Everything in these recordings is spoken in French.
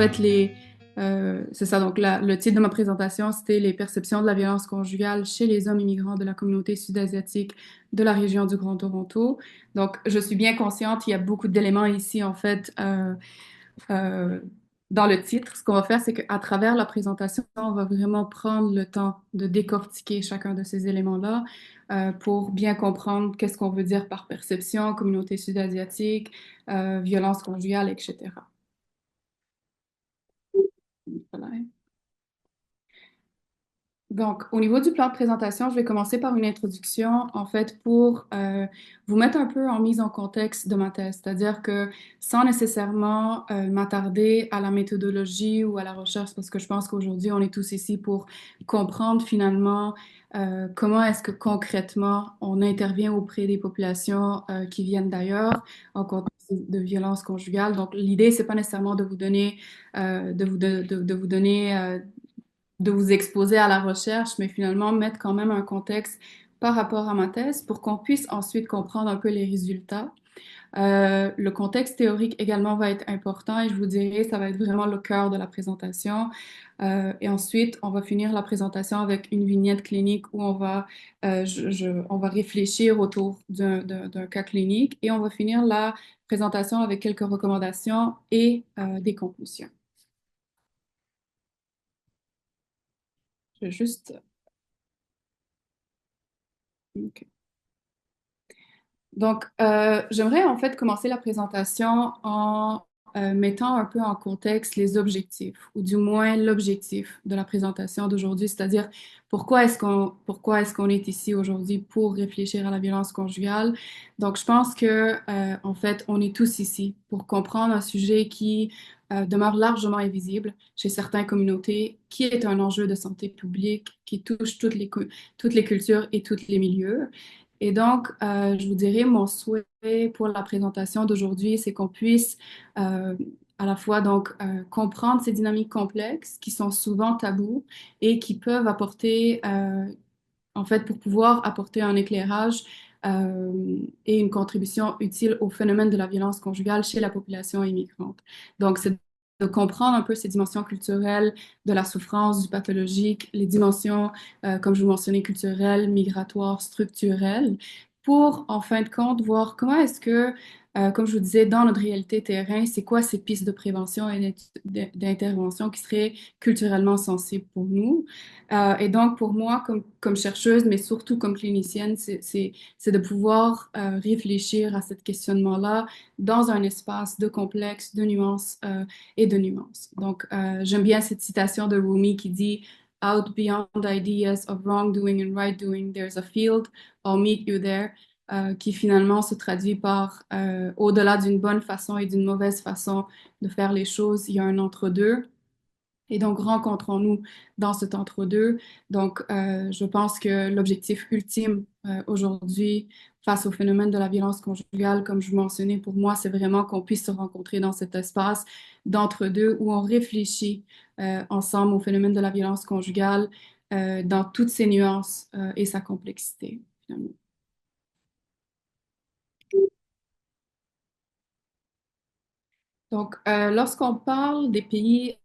fait, c'est ça. Donc, le titre de ma présentation, c'était les perceptions de la violence conjugale chez les hommes immigrants de la communauté sud-asiatique de la région du Grand Toronto. Donc, je suis bien consciente, il y a beaucoup d'éléments ici, en fait, euh, dans le titre. Ce qu'on va faire, c'est qu'à travers la présentation, on va vraiment prendre le temps de décortiquer chacun de ces éléments-là pour bien comprendre qu'est-ce qu'on veut dire par perception, communauté sud-asiatique, violence conjugale, etc. Voilà. Donc, au niveau du plan de présentation, je vais commencer par une introduction, en fait, pour vous mettre un peu en mise en contexte de ma thèse. C'est-à-dire que sans nécessairement m'attarder à la méthodologie ou à la recherche, parce que je pense qu'aujourd'hui, on est tous ici pour comprendre finalement comment est-ce que concrètement on intervient auprès des populations qui viennent d'ailleurs en contexte de violence conjugale. Donc, l'idée, c'est pas nécessairement de vous donner, de vous donner de vous exposer à la recherche, mais finalement mettre quand même un contexte par rapport à ma thèse pour qu'on puisse ensuite comprendre un peu les résultats. Le contexte théorique également va être important et je vous dirai, ça va être vraiment le cœur de la présentation. Et ensuite, on va finir la présentation avec une vignette clinique où on va réfléchir autour d'un cas clinique et on va finir la présentation avec quelques recommandations et des conclusions. Je vais juste... ok. Donc, j'aimerais en fait commencer la présentation en mettant un peu en contexte les objectifs, ou du moins l'objectif de la présentation d'aujourd'hui, c'est-à-dire pourquoi est-ce qu'on est ici aujourd'hui pour réfléchir à la violence conjugale. Donc, je pense que en fait, on est tous ici pour comprendre un sujet qui demeure largement invisible chez certaines communautés, qui est un enjeu de santé publique, qui touche toutes les cultures et tous les milieux. Et donc, je vous dirais, mon souhait pour la présentation d'aujourd'hui, c'est qu'on puisse à la fois donc comprendre ces dynamiques complexes qui sont souvent tabous et qui peuvent apporter, en fait, pour pouvoir apporter un éclairage et une contribution utile au phénomène de la violence conjugale chez la population immigrante. Donc, c'est de comprendre un peu ces dimensions culturelles de la souffrance, du pathologique, les dimensions, comme je vous mentionnais, culturelles, migratoires, structurelles, pour, en fin de compte, voir comment est-ce que, comme je vous disais, dans notre réalité terrain, c'est quoi ces pistes de prévention et d'intervention qui seraient culturellement sensibles pour nous. Et donc, pour moi, comme chercheuse, mais surtout comme clinicienne, c'est de pouvoir réfléchir à ce questionnement-là dans un espace de complexe, de nuances et de nuances. Donc, j'aime bien cette citation de Rumi qui dit Out beyond ideas of wrongdoing and right doing, there's a field, I'll meet you there, qui finalement se traduit par au-delà d'une bonne façon et d'une mauvaise façon de faire les choses, il y a un entre-deux. Et donc, rencontrons-nous dans cet entre-deux. Donc, je pense que l'objectif ultime aujourd'hui, face au phénomène de la violence conjugale, comme je vous mentionnais, pour moi, c'est vraiment qu'on puisse se rencontrer dans cet espace d'entre-deux où on réfléchit ensemble au phénomène de la violence conjugale dans toutes ses nuances et sa complexité, finalement. Donc, lorsqu'on parle des pays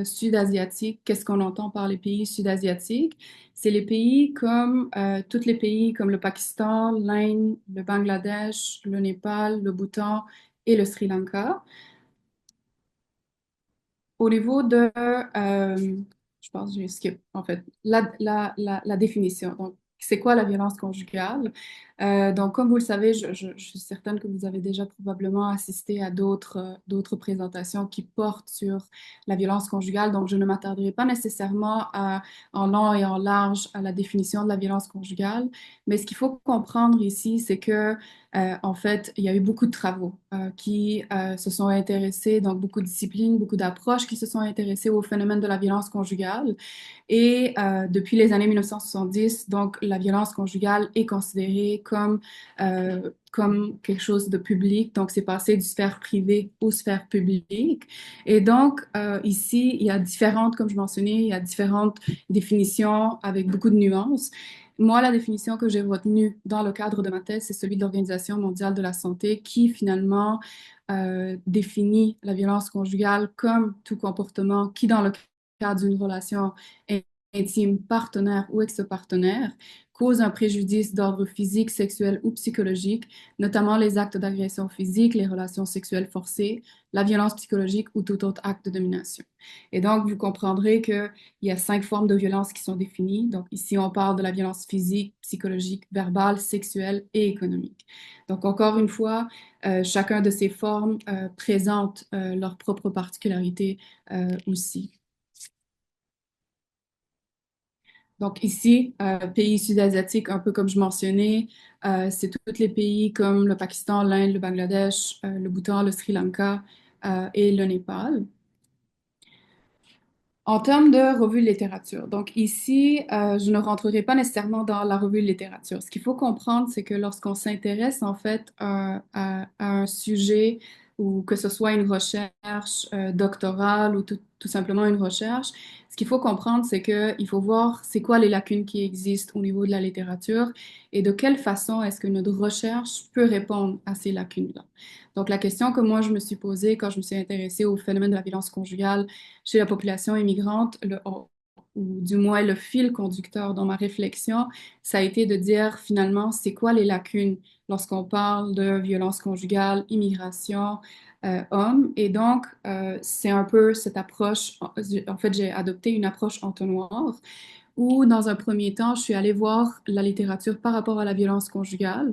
sud-asiatiques, qu'est-ce qu'on entend par les pays sud-asiatiques? C'est les pays comme tous les pays comme le Pakistan, l'Inde, le Bangladesh, le Népal, le Bhoutan et le Sri Lanka. Au niveau de, je pense que j'ai skip, en fait, la définition. Donc, c'est quoi la violence conjugale? Donc, comme vous le savez, je suis certaine que vous avez déjà probablement assisté à d'autres présentations qui portent sur la violence conjugale. Donc, je ne m'attarderai pas nécessairement en long et en large à la définition de la violence conjugale. Mais ce qu'il faut comprendre ici, c'est que en fait, il y a eu beaucoup de travaux qui se sont intéressés, donc beaucoup de disciplines, beaucoup d'approches qui se sont intéressées au phénomène de la violence conjugale. Et depuis les années 1970, donc la violence conjugale est considérée comme quelque chose de public. Donc, c'est passé du sphère privée aux sphères publiques. Et donc, ici, il y a différentes, comme je mentionnais, il y a différentes définitions avec beaucoup de nuances. moi, la définition que j'ai retenue dans le cadre de ma thèse, c'est celui de l'Organisation mondiale de la santé qui finalement définit la violence conjugale comme tout comportement qui, dans le cadre d'une relation intime, partenaire ou ex-partenaire, cause un préjudice d'ordre physique, sexuel ou psychologique, notamment les actes d'agression physique, les relations sexuelles forcées, la violence psychologique ou tout autre acte de domination. Et donc, vous comprendrez qu'il y a 5 formes de violence qui sont définies. Donc, ici, on parle de la violence physique, psychologique, verbale, sexuelle et économique. Donc, encore une fois, chacun de ces formes présente leurs propres particularités aussi. Donc ici, pays sud-asiatiques, un peu comme je mentionnais, c'est tous les pays comme le Pakistan, l'Inde, le Bangladesh, le Bhoutan, le Sri Lanka et le Népal. En termes de revue de littérature, donc ici, je ne rentrerai pas nécessairement dans la revue de littérature. Ce qu'il faut comprendre, c'est que lorsqu'on s'intéresse en fait à un sujet, ou que ce soit une recherche doctorale ou tout simplement une recherche, ce qu'il faut comprendre, c'est qu'il faut voir c'est quoi les lacunes qui existent au niveau de la littérature et de quelle façon est-ce que notre recherche peut répondre à ces lacunes-là. Donc la question que moi je me suis posée quand je me suis intéressée au phénomène de la violence conjugale, chez la population immigrante, ou du moins le fil conducteur dans ma réflexion, ça a été de dire finalement, c'est quoi les lacunes lorsqu'on parle de violence conjugale, immigration, hommes. Et donc, c'est un peu cette approche, en fait, j'ai adopté une approche entonnoir où, dans un premier temps, je suis allée voir la littérature par rapport à la violence conjugale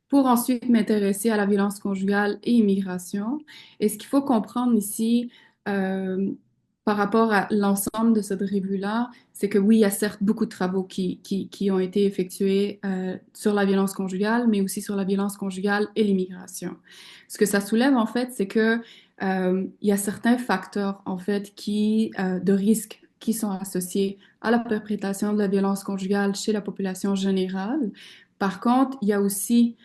pour ensuite m'intéresser à la violence conjugale et immigration. Et ce qu'il faut comprendre ici, euh, par rapport à l'ensemble de cette revue-là, c'est que oui, il y a certes beaucoup de travaux qui ont été effectués sur la violence conjugale, mais aussi sur la violence conjugale et l'immigration. Ce que ça soulève, en fait, c'est que il y a certains facteurs, en fait, de risque qui sont associés à la perpétration de la violence conjugale chez la population générale. Par contre, il y a aussi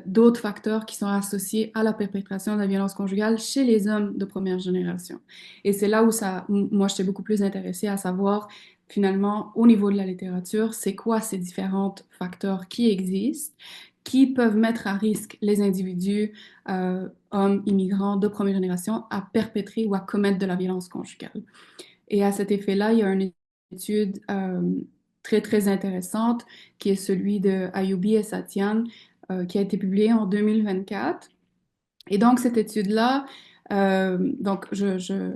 d'autres facteurs qui sont associés à la perpétration de la violence conjugale chez les hommes de première génération. Et c'est là où moi, j'étais beaucoup plus intéressée à savoir, finalement, au niveau de la littérature, c'est quoi ces différents facteurs qui existent, qui peuvent mettre à risque les individus, hommes immigrants de première génération, à perpétrer ou à commettre de la violence conjugale. Et à cet effet-là, il y a une étude très, très intéressante qui est celui de Ayoubi et Satyan, qui a été publiée en 2024. Et donc, cette étude-là, donc je,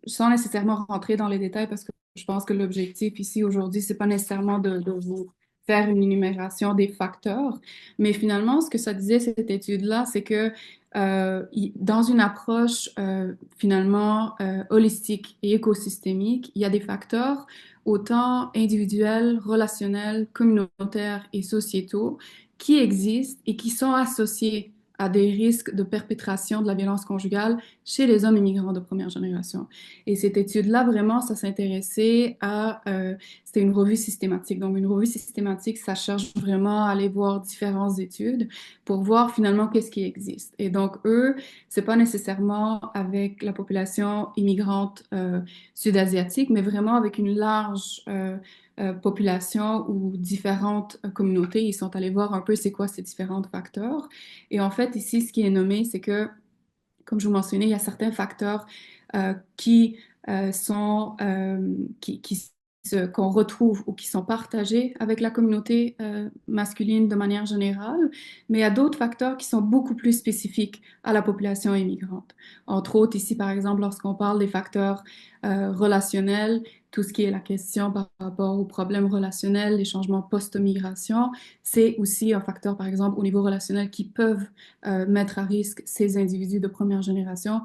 sans nécessairement rentrer dans les détails, parce que je pense que l'objectif ici aujourd'hui, c'est pas nécessairement de vous faire une énumération des facteurs, mais finalement, ce que ça disait, cette étude-là, c'est que dans une approche finalement holistique et écosystémique, il y a des facteurs autant individuels, relationnels, communautaires et sociétaux qui existent et qui sont associés à des risques de perpétration de la violence conjugale chez les hommes immigrants de première génération. Et cette étude-là, vraiment, ça s'intéressait c'était une revue systématique. Donc, une revue systématique, ça cherche vraiment à aller voir différentes études pour voir finalement qu'est-ce qui existe. Et donc, eux, c'est pas nécessairement avec la population immigrante sud-asiatique, mais vraiment avec une large population ou différentes communautés. Ils sont allés voir un peu c'est quoi ces différents facteurs. Et en fait, ici, ce qui est nommé, c'est que comme je vous mentionnais, il y a certains facteurs qui sont qu'on retrouve ou qui sont partagés avec la communauté masculine de manière générale, mais il y a d'autres facteurs qui sont beaucoup plus spécifiques à la population immigrante. Entre autres, ici, par exemple, lorsqu'on parle des facteurs relationnels, tout ce qui est la question par rapport aux problèmes relationnels, les changements post-migration, c'est aussi un facteur, par exemple, au niveau relationnel qui peuvent mettre à risque ces individus de première génération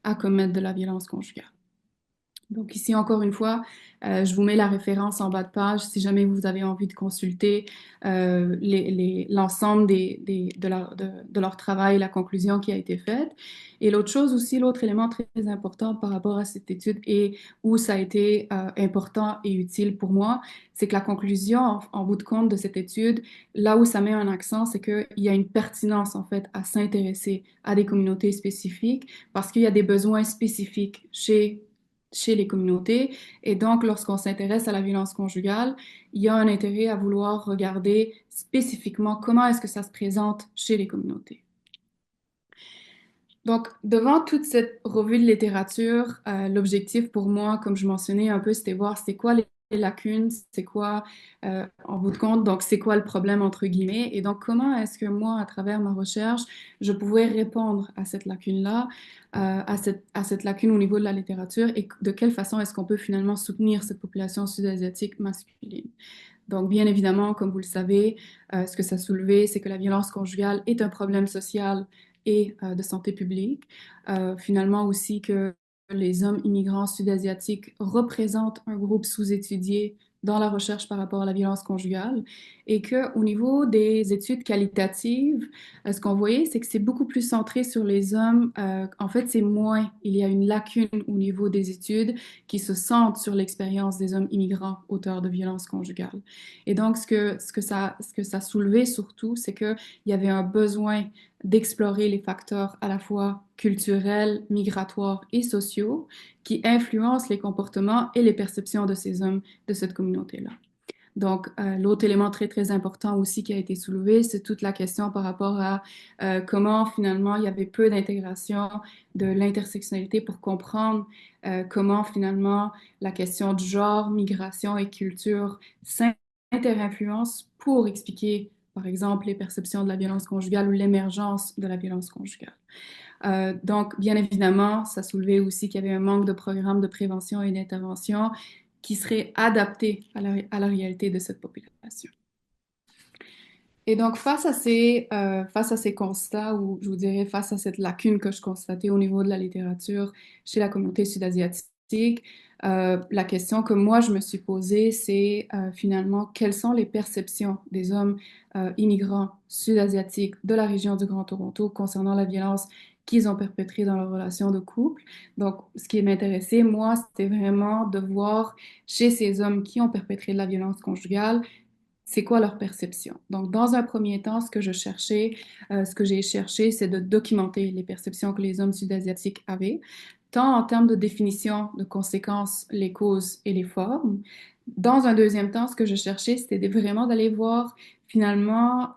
à commettre de la violence conjugale. Donc ici, encore une fois, je vous mets la référence en bas de page si jamais vous avez envie de consulter l'ensemble de leur travail, la conclusion qui a été faite. Et l'autre chose aussi, l'autre élément très important par rapport à cette étude et où ça a été important et utile pour moi, c'est que la conclusion, en bout de compte de cette étude, là où ça met un accent, c'est qu'il y a une pertinence en fait à s'intéresser à des communautés spécifiques parce qu'il y a des besoins spécifiques chez les communautés. Et donc, lorsqu'on s'intéresse à la violence conjugale, il y a un intérêt à vouloir regarder spécifiquement comment est-ce que ça se présente chez les communautés. Donc, devant toute cette revue de littérature, l'objectif pour moi, comme je mentionnais un peu, c'était voir c'est quoi les lacunes, c'est quoi, en bout de compte, donc c'est quoi le problème entre guillemets, et donc comment est-ce que moi, à travers ma recherche, je pouvais répondre à cette lacune-là, à cette lacune au niveau de la littérature, et de quelle façon est-ce qu'on peut finalement soutenir cette population sud-asiatique masculine. Donc, bien évidemment, comme vous le savez, ce que ça a soulevé, c'est que la violence conjugale est un problème social et de santé publique. Finalement aussi que les hommes immigrants sud-asiatiques représentent un groupe sous-étudié dans la recherche par rapport à la violence conjugale et qu'au niveau des études qualitatives, ce qu'on voyait, c'est que c'est beaucoup plus centré sur les hommes. En fait, c'est moins. Il y a une lacune au niveau des études qui se centrent sur l'expérience des hommes immigrants auteurs de violences conjugales. Et donc, ce que ça soulevait surtout, c'est qu'il y avait un besoin d'explorer les facteurs à la fois culturels, migratoires et sociaux qui influencent les comportements et les perceptions de ces hommes de cette communauté-là. Donc, l'autre élément très, très important aussi qui a été soulevé, c'est toute la question par rapport à comment finalement il y avait peu d'intégration de l'intersectionnalité pour comprendre comment finalement la question du genre, migration et culture s'inter-influencent pour expliquer, par exemple, les perceptions de la violence conjugale ou l'émergence de la violence conjugale. Donc, bien évidemment, ça soulevait aussi qu'il y avait un manque de programmes de prévention et d'intervention qui seraient adaptés à la réalité de cette population. Et donc, face à ces constats, ou je vous dirais face à cette lacune que je constatais au niveau de la littérature chez la communauté sud-asiatique, la question que moi je me suis posée, c'est finalement quelles sont les perceptions des hommes immigrants sud-asiatiques de la région du Grand Toronto concernant la violence qu'ils ont perpétrée dans leur relation de couple. Donc, ce qui m'intéressait, moi, c'était vraiment de voir chez ces hommes qui ont perpétré de la violence conjugale, c'est quoi leur perception. Donc, dans un premier temps, ce que j'ai cherché, c'est de documenter les perceptions que les hommes sud-asiatiques avaient, tant en termes de définition de conséquences, les causes et les formes. Dans un deuxième temps, ce que je cherchais, c'était vraiment d'aller voir finalement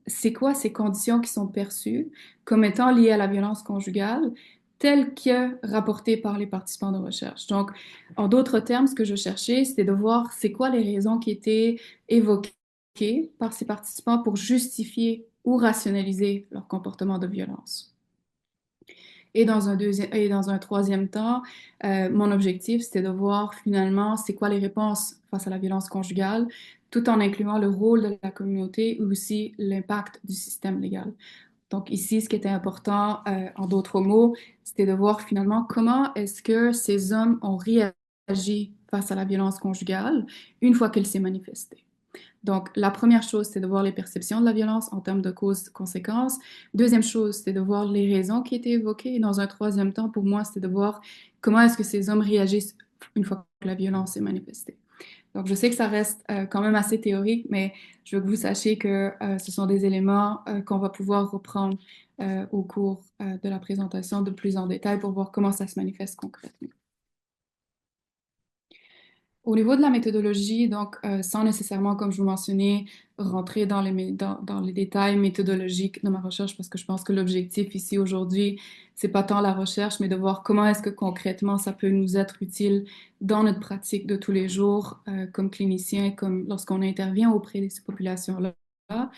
c'est quoi ces conditions qui sont perçues comme étant liées à la violence conjugale, telles que rapportées par les participants de recherche. Donc, en d'autres termes, ce que je cherchais, c'était de voir c'est quoi les raisons qui étaient évoquées par ces participants pour justifier ou rationaliser leur comportement de violence. Et dans un troisième temps, mon objectif, c'était de voir finalement c'est quoi les réponses face à la violence conjugale, tout en incluant le rôle de la communauté ou aussi l'impact du système légal. Donc ici, ce qui était important, en d'autres mots, c'était de voir finalement comment est-ce que ces hommes ont réagi face à la violence conjugale une fois qu'elle s'est manifestée. Donc, la première chose, c'est de voir les perceptions de la violence en termes de causes-conséquences. Deuxième chose, c'est de voir les raisons qui étaient évoquées. Et dans un troisième temps, pour moi, c'était de voir comment est-ce que ces hommes réagissent une fois que la violence est manifestée. Donc, je sais que ça reste quand même assez théorique, mais je veux que vous sachiez que ce sont des éléments qu'on va pouvoir reprendre au cours de la présentation de plus en détail pour voir comment ça se manifeste concrètement. Au niveau de la méthodologie, donc sans nécessairement, comme je vous mentionnais, rentrer dans les détails méthodologiques de ma recherche, parce que je pense que l'objectif ici aujourd'hui, c'est pas tant la recherche, mais de voir comment est-ce que concrètement ça peut nous être utile dans notre pratique de tous les jours, comme clinicien, comme lorsqu'on intervient auprès de ces populations-là.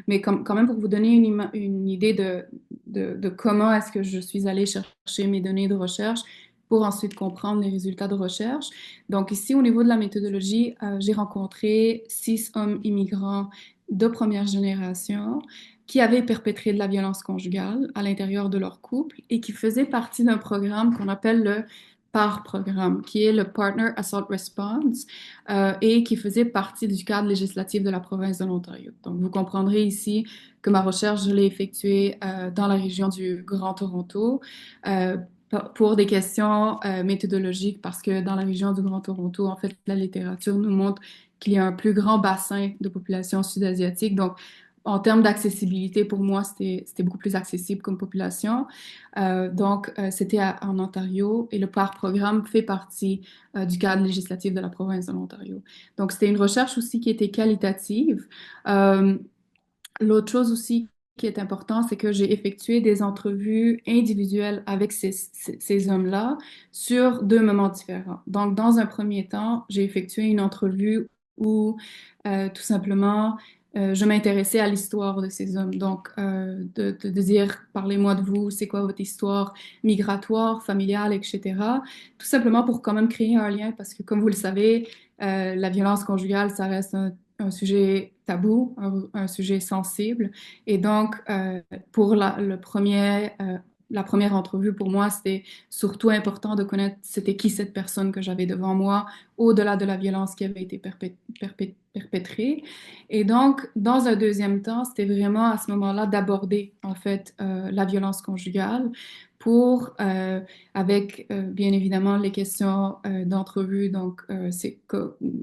Mais quand même pour vous donner une idée de comment est-ce que je suis allée chercher mes données de recherche, pour ensuite comprendre les résultats de recherche. Donc ici, au niveau de la méthodologie, j'ai rencontré 6 hommes immigrants de première génération qui avaient perpétré de la violence conjugale à l'intérieur de leur couple et qui faisaient partie d'un programme qu'on appelle le PAR-programme, qui est le Partner Assault Response, et qui faisait partie du cadre législatif de la province de l'Ontario. Donc, vous comprendrez ici que ma recherche, je l'ai effectuée dans la région du Grand Toronto, pour des questions méthodologiques, parce que dans la région du Grand Toronto, en fait, la littérature nous montre qu'il y a un plus grand bassin de population sud-asiatique. Donc, en termes d'accessibilité, pour moi, c'était beaucoup plus accessible comme population. C'était en Ontario et le PAR programme fait partie du cadre législatif de la province de l'Ontario. Donc, c'était une recherche aussi qui était qualitative. Euh, L'autre chose aussi qui est important, c'est que j'ai effectué des entrevues individuelles avec ces hommes-là sur deux moments différents. Donc, dans un premier temps, j'ai effectué une entrevue où tout simplement je m'intéressais à l'histoire de ces hommes. Donc, de dire, parlez-moi de vous, c'est quoi votre histoire migratoire, familiale, etc. Tout simplement pour quand même créer un lien, parce que comme vous le savez, la violence conjugale, ça reste un sujet tabou, un sujet sensible. Et donc, pour la première entrevue, pour moi, c'était surtout important de connaître c'était qui cette personne que j'avais devant moi, au-delà de la violence qui avait été perpétrée. Et donc, dans un deuxième temps, c'était vraiment à ce moment-là d'aborder, en fait, la violence conjugale pour, avec bien évidemment les questions d'entrevue. Donc,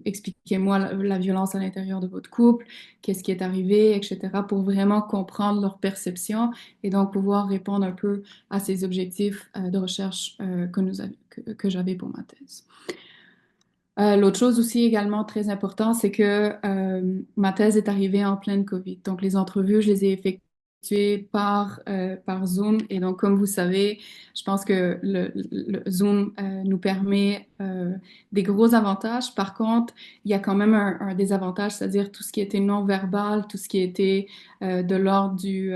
expliquez-moi la violence à l'intérieur de votre couple, qu'est-ce qui est arrivé, etc., pour vraiment comprendre leur perception et donc pouvoir répondre un peu à ces objectifs de recherche que j'avais pour ma thèse. L'autre chose aussi également très importante, c'est que ma thèse est arrivée en pleine COVID. Donc, les entrevues, je les ai effectuées par Zoom. Et donc, comme vous savez, je pense que le Zoom nous permet des gros avantages. Par contre, il y a quand même un désavantage, c'est-à-dire tout ce qui était non-verbal, tout ce qui était de l'ordre du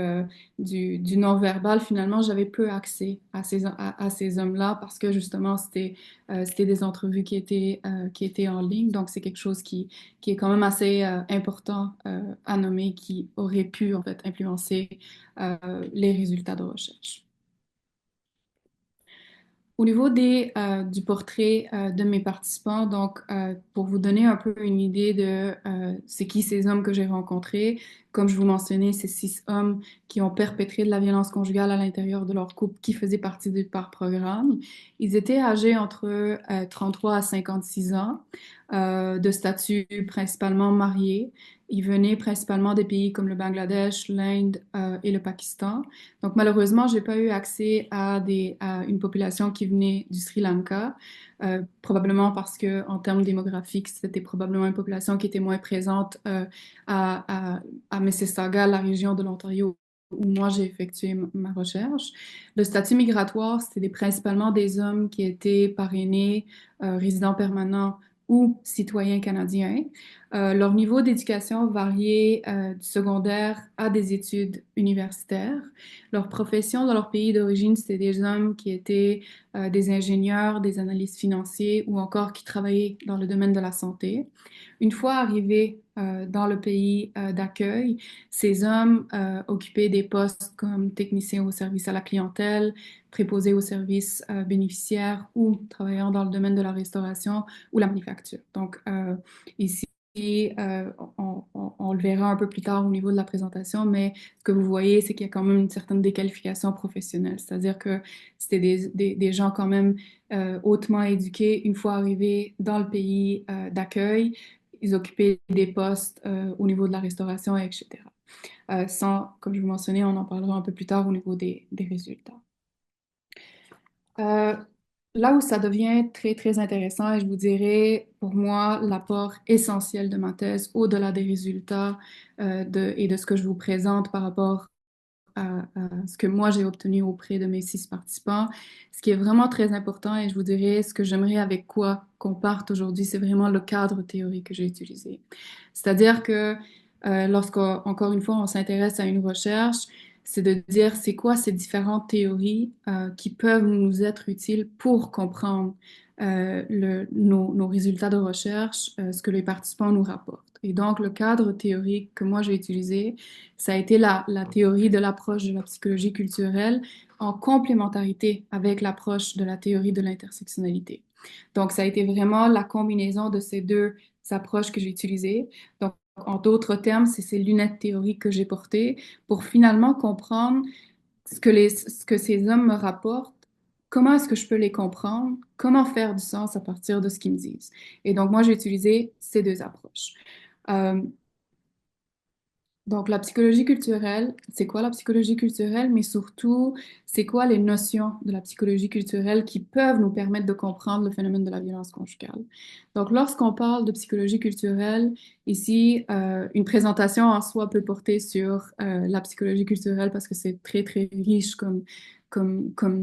non-verbal. Finalement, j'avais peu accès à ces hommes-là parce que justement, c'était des entrevues qui étaient en ligne, donc c'est quelque chose qui est quand même assez important à nommer, qui aurait pu en fait influencer euh, les résultats de recherche. Au niveau du portrait de mes participants, donc pour vous donner un peu une idée de c'est qui ces hommes que j'ai rencontrés, comme je vous mentionnais, c'est 6 hommes qui ont perpétré de la violence conjugale à l'intérieur de leur couple qui faisaient partie du par programme. Ils étaient âgés entre 33 à 56 ans, de statut principalement mariés. Ils venaient principalement des pays comme le Bangladesh, l'Inde et le Pakistan. Donc malheureusement, j'ai pas eu accès à une population qui venait du Sri Lanka, probablement parce que en termes démographiques, c'était probablement une population qui était moins présente à Mississauga, la région de l'Ontario où moi j'ai effectué ma recherche. Le statut migratoire, c'était principalement des hommes qui étaient parrainés, résidents permanents ou citoyens canadiens. Leur niveau d'éducation variait du secondaire à des études universitaires. Leur profession dans leur pays d'origine, c'était des hommes qui étaient des ingénieurs, des analystes financiers ou encore qui travaillaient dans le domaine de la santé. Une fois arrivés dans le pays d'accueil, ces hommes occupaient des postes comme techniciens au service à la clientèle, préposés aux services bénéficiaires ou travaillant dans le domaine de la restauration ou la manufacture. Donc, ici, on le verra un peu plus tard au niveau de la présentation, mais ce que vous voyez, c'est qu'il y a quand même une certaine déqualification professionnelle. C'est-à-dire que c'était des gens quand même hautement éduqués une fois arrivés dans le pays d'accueil. Ils occupaient des postes au niveau de la restauration, etc. Comme je vous mentionnais, on en parlera un peu plus tard au niveau des résultats. Euh, Là où ça devient très, très intéressant, et je vous dirais, pour moi, l'apport essentiel de ma thèse, au-delà des résultats et de ce que je vous présente par rapport à ce que moi j'ai obtenu auprès de mes 6 participants, ce qui est vraiment très important, et je vous dirais, ce que j'aimerais avec quoi qu'on parte aujourd'hui, c'est vraiment le cadre théorique que j'ai utilisé. C'est-à-dire que encore une fois, on s'intéresse à une recherche, c'est de dire c'est quoi ces différentes théories qui peuvent nous être utiles pour comprendre nos résultats de recherche, ce que les participants nous rapportent. Et donc, le cadre théorique que moi j'ai utilisé, ça a été la théorie de l'approche de la psychologie culturelle en complémentarité avec l'approche de la théorie de l'intersectionnalité. Donc, ça a été vraiment la combinaison de ces deux approches que j'ai utilisées. Donc, en d'autres termes, c'est ces lunettes théoriques que j'ai portées pour finalement comprendre ce que ces hommes me rapportent, comment est-ce que je peux les comprendre, comment faire du sens à partir de ce qu'ils me disent. Et donc, moi, j'ai utilisé ces deux approches. Euh, Donc, la psychologie culturelle, c'est quoi la psychologie culturelle, mais surtout, c'est quoi les notions de la psychologie culturelle qui peuvent nous permettre de comprendre le phénomène de la violence conjugale. Donc, lorsqu'on parle de psychologie culturelle, ici, une présentation en soi peut porter sur la psychologie culturelle parce que c'est très, très riche comme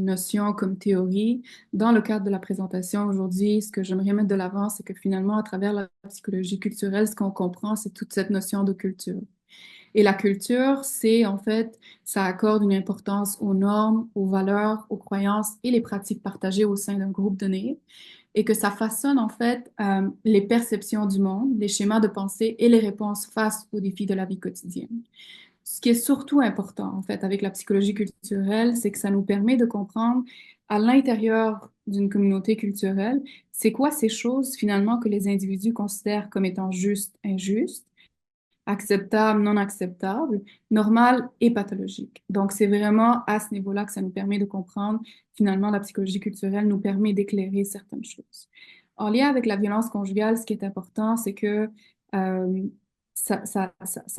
notion, comme théorie. Dans le cadre de la présentation aujourd'hui, ce que j'aimerais mettre de l'avant, c'est que finalement, à travers la psychologie culturelle, ce qu'on comprend, c'est toute cette notion de culture. Et la culture, c'est en fait, ça accorde une importance aux normes, aux valeurs, aux croyances et les pratiques partagées au sein d'un groupe donné, et que ça façonne en fait les perceptions du monde, les schémas de pensée et les réponses face aux défis de la vie quotidienne. Ce qui est surtout important en fait avec la psychologie culturelle, c'est que ça nous permet de comprendre à l'intérieur d'une communauté culturelle, c'est quoi ces choses finalement que les individus considèrent comme étant justes, injustes, acceptable, non acceptable, normal et pathologique. Donc, c'est vraiment à ce niveau-là que ça nous permet de comprendre, finalement, la psychologie culturelle nous permet d'éclairer certaines choses. En lien avec la violence conjugale, ce qui est important, c'est que euh, ça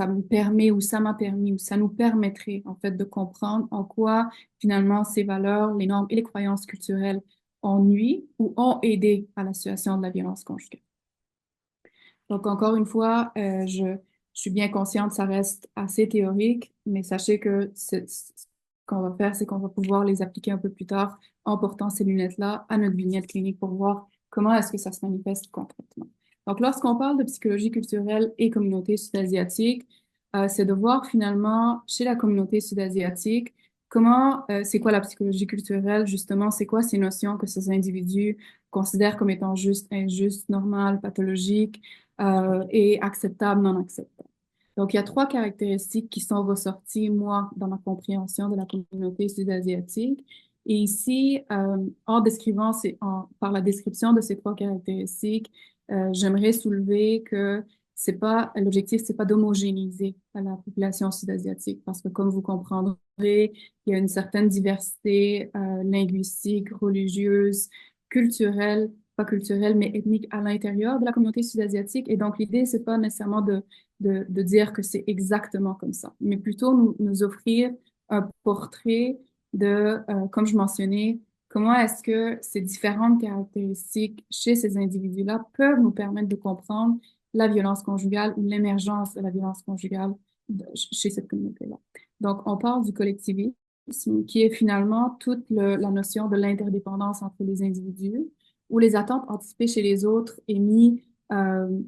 me permet ou ça m'a permis ou ça nous permettrait, en fait, de comprendre en quoi, finalement, ces valeurs, les normes et les croyances culturelles ont nui ou ont aidé à la situation de la violence conjugale. Donc, encore une fois, je suis bien consciente, ça reste assez théorique, mais sachez que ce qu'on va faire, c'est qu'on va pouvoir les appliquer un peu plus tard en portant ces lunettes-là à notre vignette clinique pour voir comment est-ce que ça se manifeste concrètement. Donc, lorsqu'on parle de psychologie culturelle et communauté sud-asiatique, c'est de voir finalement chez la communauté sud-asiatique comment, c'est quoi la psychologie culturelle, justement, c'est quoi ces notions que ces individus considèrent comme étant justes, injustes, normales, pathologiques et acceptable, non acceptable. Donc, il y a trois caractéristiques qui sont ressorties, moi, dans ma compréhension de la communauté sud-asiatique. Et ici, en décrivant par la description de ces trois caractéristiques, j'aimerais soulever que l'objectif, c'est pas d'homogénéiser la population sud-asiatique, parce que comme vous comprendrez, il y a une certaine diversité linguistique, religieuse, culturelle, pas culturelle, mais ethnique à l'intérieur de la communauté sud-asiatique. Et donc, l'idée, c'est pas nécessairement de dire que c'est exactement comme ça, mais plutôt nous offrir un portrait de, comme je mentionnais, comment est-ce que ces différentes caractéristiques chez ces individus-là peuvent nous permettre de comprendre la violence conjugale ou l'émergence de la violence conjugale chez cette communauté-là. Donc, on parle du collectivisme, qui est finalement toute la notion de l'interdépendance entre les individus, où les attentes anticipées chez les autres euh,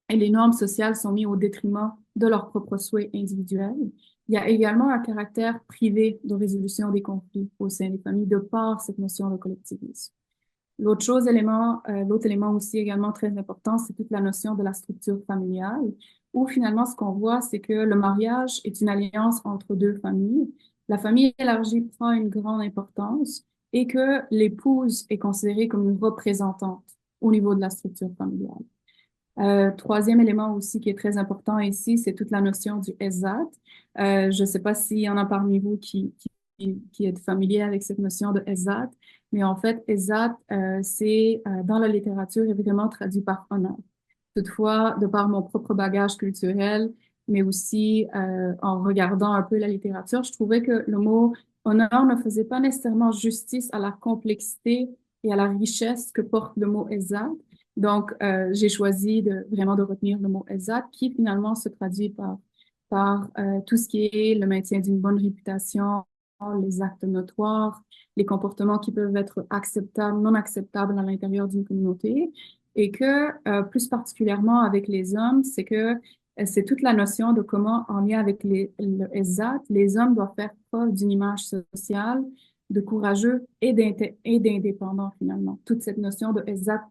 et les normes sociales sont mises au détriment de leurs propres souhaits individuels. Il y a également un caractère privé de résolution des conflits au sein des familles de par cette notion de collectivisme. L'autre élément aussi également très important, c'est toute la notion de la structure familiale, où finalement ce qu'on voit, c'est que le mariage est une alliance entre deux familles. La famille élargie prend une grande importance et que l'épouse est considérée comme une représentante au niveau de la structure familiale. Troisième élément aussi qui est très important ici, c'est toute la notion du ESAT. Je ne sais pas s'il y en a parmi vous qui êtes familier avec cette notion de ESAT, mais en fait, ESAT, dans la littérature évidemment traduit par honneur. Toutefois, de par mon propre bagage culturel, mais aussi en regardant un peu la littérature, je trouvais que le mot honneur ne faisait pas nécessairement justice à la complexité et à la richesse que porte le mot ESAT. Donc, j'ai choisi vraiment de retenir le mot ESAT qui finalement se traduit par tout ce qui est le maintien d'une bonne réputation, les actes notoires, les comportements qui peuvent être acceptables, non acceptables à l'intérieur d'une communauté. Et que, plus particulièrement avec les hommes, c'est que c'est toute la notion de comment, en lien avec le ESAT, les hommes doivent faire preuve d'une image sociale, de courageux et d'indépendant finalement. Toute cette notion de ESAT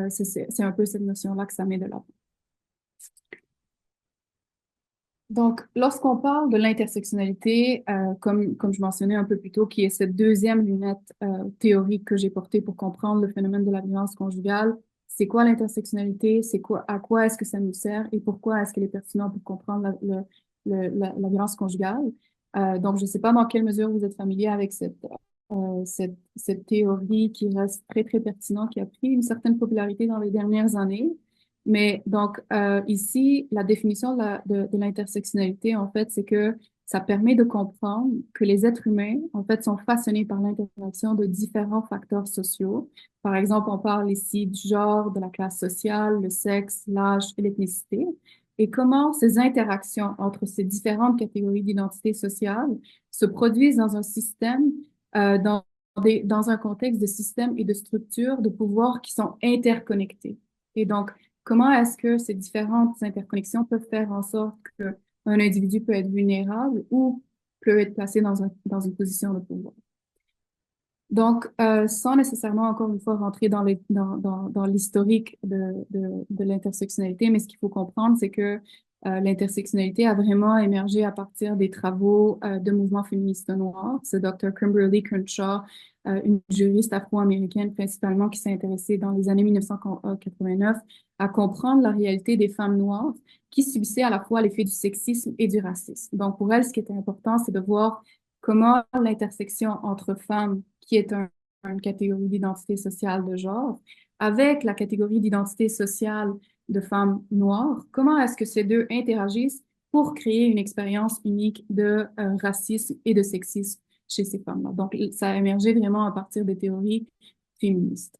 c'est un peu cette notion-là que ça met de l'avant. Donc, lorsqu'on parle de l'intersectionnalité, comme je mentionnais un peu plus tôt, qui est cette deuxième lunette théorique que j'ai portée pour comprendre le phénomène de la violence conjugale, c'est quoi l'intersectionnalité, à quoi est-ce que ça nous sert et pourquoi est-ce qu'elle est pertinente pour comprendre la violence conjugale. Donc, je ne sais pas dans quelle mesure vous êtes familier avec cette théorie qui reste très, très pertinente, qui a pris une certaine popularité dans les dernières années. Mais donc, ici, la définition de l'intersectionnalité, en fait, c'est que ça permet de comprendre que les êtres humains, en fait, sont façonnés par l'interaction de différents facteurs sociaux. Par exemple, on parle ici du genre, de la classe sociale, le sexe, l'âge et l'ethnicité. Et comment ces interactions entre ces différentes catégories d'identité sociale se produisent dans un système, dans un contexte de systèmes et de structures de pouvoir qui sont interconnectés. Et donc, comment est-ce que ces différentes interconnexions peuvent faire en sorte qu'un individu peut être vulnérable ou peut être placé dans une position de pouvoir? Donc, sans nécessairement, encore une fois, rentrer dans l'historique de l'intersectionnalité, mais ce qu'il faut comprendre, c'est que l'intersectionnalité a vraiment émergé à partir des travaux de mouvements féministes noirs. C'est Dr. Kimberly Crenshaw, une juriste afro-américaine principalement, qui s'est intéressée dans les années 1989 à comprendre la réalité des femmes noires qui subissaient à la fois l'effet du sexisme et du racisme. Donc, pour elle, ce qui était important, c'est de voir comment l'intersection entre femmes, qui est une catégorie d'identité sociale de genre, avec la catégorie d'identité sociale de femmes noires, comment est-ce que ces deux interagissent pour créer une expérience unique de racisme et de sexisme chez ces femmes-là. Donc, ça a émergé vraiment à partir des théories féministes.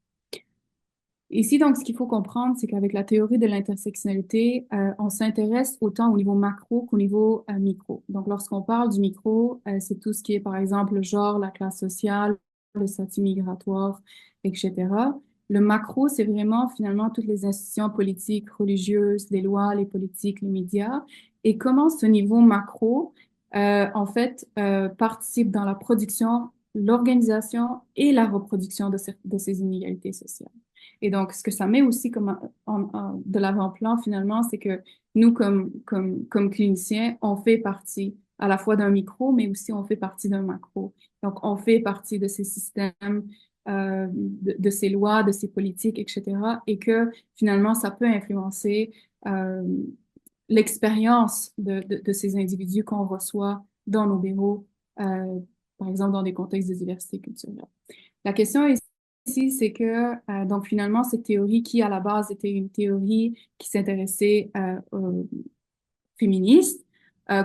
Ici, donc, ce qu'il faut comprendre, c'est qu'avec la théorie de l'intersectionnalité, on s'intéresse autant au niveau macro qu'au niveau micro. Donc, lorsqu'on parle du micro, c'est tout ce qui est, par exemple, le genre, la classe sociale, le statut migratoire, etc. Le macro, c'est vraiment finalement toutes les institutions politiques, religieuses, les lois, les politiques, les médias, et comment ce niveau macro, en fait, participe dans la production, l'organisation et la reproduction de ces inégalités sociales. Et donc, ce que ça met aussi comme de l'avant-plan, finalement, c'est que nous, comme cliniciens, on fait partie à la fois d'un micro, mais aussi on fait partie d'un macro. Donc, on fait partie de ces systèmes, de ces lois, de ces politiques, etc. Et que finalement, ça peut influencer euh, l'expérience de ces individus qu'on reçoit dans nos bureaux, euh, par exemple, dans des contextes de diversité culturelle. La question ici, c'est que donc finalement, cette théorie qui à la base était une théorie qui s'intéressait aux féministes,